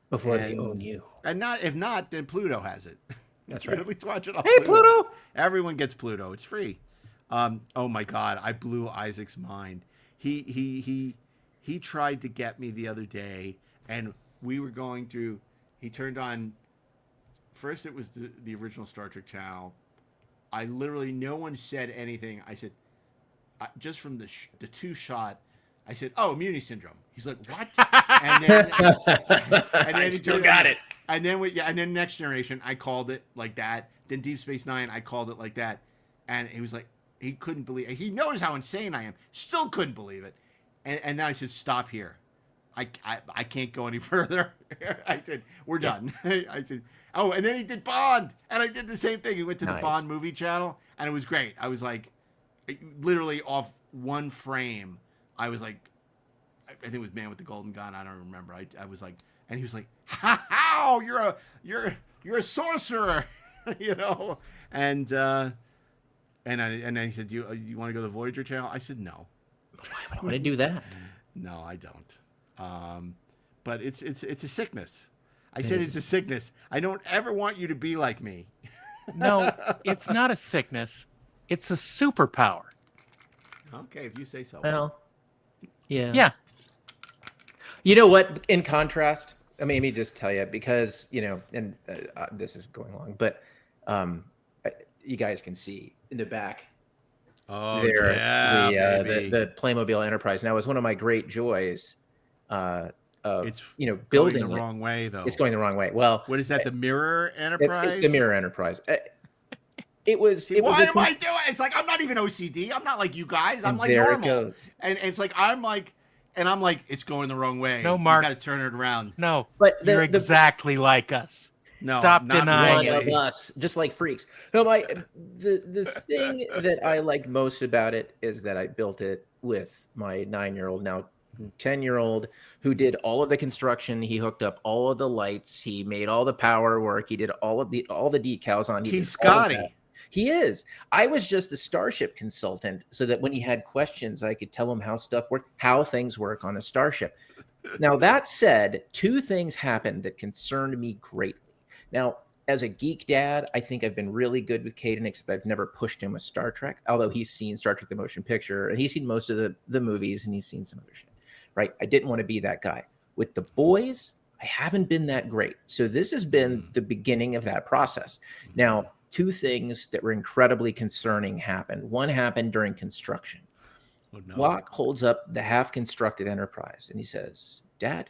Before they own you. And if not, then Pluto has it. That's right. At least watch it on Hey, Pluto! Everyone gets Pluto. It's free. Oh my God, I blew Isaac's mind. He tried to get me the other day, and we were going through. He turned on. First, it was the original Star Trek channel. I literally, no one said anything. I said, just from the two shot, I said, "Oh, immunity syndrome." He's like, "What?" And then I still got it. And then Next Generation, I called it like that. Then Deep Space Nine, I called it like that. And he was like, he couldn't believe it. He knows how insane I am. Still couldn't believe it. And then I said, "Stop here. I can't go any further." I said, "We're done." I said, "Oh," and then he did Bond, and I did the same thing. He went to the Bond movie channel, and it was great. I was like, literally off one frame. I was like, I think it was Man with the Golden Gun. I don't remember. I was like, and he was like, "How? You're a sorcerer," And then he said, "Do you want to go to the Voyager channel?" I said, "No." Why would I want to do that? No, I don't. But it's a sickness. I said it's a sickness. I don't ever want you to be like me. No, it's not a sickness. It's a superpower. Okay, if you say so. Well, yeah. Yeah. You know what? In contrast, let me just tell you, because, and this is going long, but you guys can see in the back, Oh, there, yeah, baby. the Playmobil Enterprise. Now, it was one of my great joys. It's building going the it. wrong way, though. It's going the wrong way. Well, what is that? The Mirror Enterprise? It's the Mirror Enterprise. It was. See, why am I doing? It's like I'm not even OCD. I'm not like you guys. I'm like there normal. It goes. And it's like I'm like it's going the wrong way. No, Mark. You got to turn it around. No, but you're exactly like us. No, stop not denying one it. of us, just like freaks. No, the thing that I like most about it is that I built it with my 9-year-old, now 10-year-old, who did all of the construction. He hooked up all of the lights. He made all the power work. He did all the decals on. He's Scotty. He is. I was just the Starship consultant, so that when he had questions, I could tell him how stuff worked, how things work on a starship. Now, that said, 2 things happened that concerned me greatly. Now, as a geek dad, I think I've been really good with Caden, except I've never pushed him with Star Trek, although he's seen Star Trek the Motion Picture, and he's seen most of the movies, and he's seen some other shit, right? I didn't want to be that guy. With the boys, I haven't been that great. So this has been the beginning of that process. Now, 2 things that were incredibly concerning happened. One happened during construction. Oh, no. Locke holds up the half-constructed Enterprise, and he says, "Dad,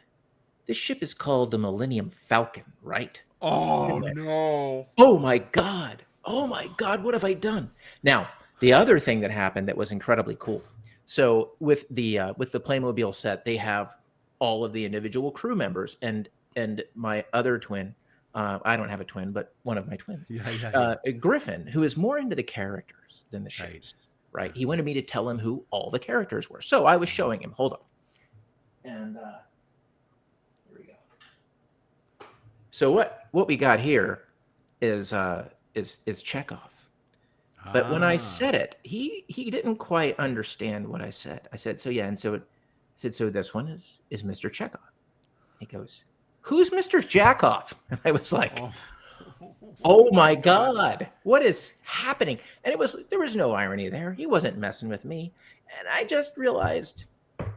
this ship is called the Millennium Falcon, right?" Oh, no. Oh, my God. Oh, my God. What have I done? Now, the other thing that happened that was incredibly cool. So with the Playmobil set, they have all of the individual crew members, and my other twin, I don't have a twin, but one of my twins, Griffin, who is more into the characters than the ships, right? He wanted me to tell him who all the characters were. So I was showing him. Hold on. And here we go. So what we got here is Chekhov. But when I said it, he didn't quite understand what I said. I said, so yeah, and so I said, so this one is Mr. Chekhov. He goes, "Who's Mr. Jackoff?" And I was like, oh my God, what is happening? And there was no irony there. He wasn't messing with me. And I just realized,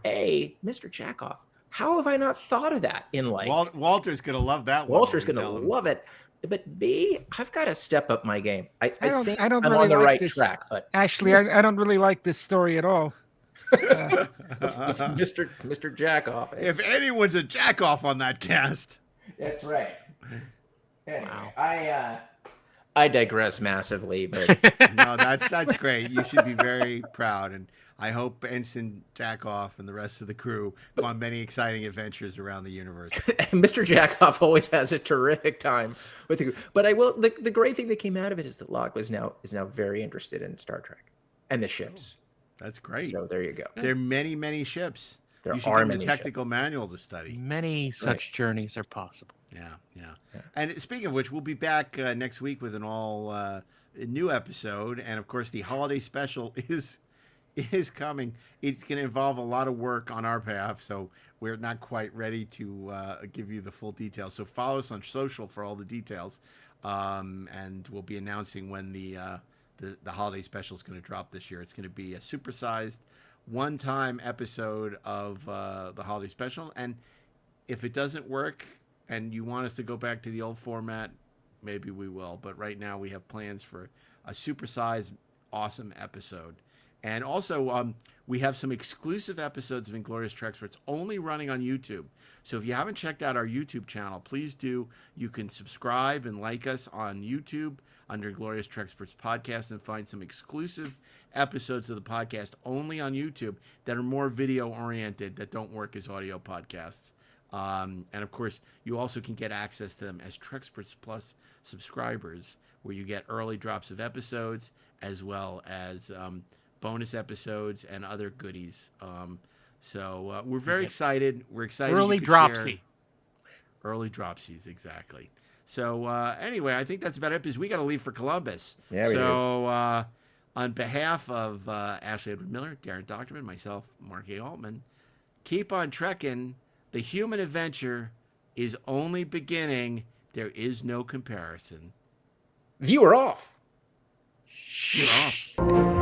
A, Mr. Jackoff, how have I not thought of that in life? Walter's going to love that one. Walter's going to love it. But B, I've got to step up my game. I think I don't I'm really on the like right this, track. But Ashley, I don't really like this story at all. Mr. Jackoff. If anyone's a jackoff on that cast. That's right. Anyway, wow. I digress massively, but no, that's great. You should be very proud, and I hope Ensign Jackoff and the rest of the crew go on many exciting adventures around the universe. Mr. Jackoff always has a terrific time with the crew. But I will. The great thing that came out of it is that Locke is now very interested in Star Trek and the ships. That's great. So there you go. There are many ships. There you should are give many the technical manual to study. Many such journeys are possible. Yeah. And speaking of which, we'll be back next week with an all new episode, and of course, the holiday special is coming. It's going to involve a lot of work on our behalf, so we're not quite ready to give you the full details. So follow us on social for all the details, and we'll be announcing when the holiday special is going to drop this year. It's going to be a supersized one-time episode of the holiday special, and if it doesn't work and you want us to go back to the old format, maybe we will. But right now we have plans for a supersized, awesome episode. And also, we have some exclusive episodes of Inglorious Treksperts only running on YouTube. So if you haven't checked out our YouTube channel, please do. You can subscribe and like us on YouTube under Inglorious Treksperts Podcast and find some exclusive episodes of the podcast only on YouTube that are more video-oriented, that don't work as audio podcasts. And of course, you also can get access to them as Treksperts Plus subscribers, where you get early drops of episodes as well as bonus episodes and other goodies. So we're very excited. We're excited. Early dropsy. Early dropsies, exactly. So anyway, I think that's about it because we got to leave for Columbus. Yeah, we do. On behalf of Ashley Edward Miller, Daren Dochterman, myself, Mark A. Altman, keep on trekking. The human adventure is only beginning. There is no comparison. Viewer off. Viewer off.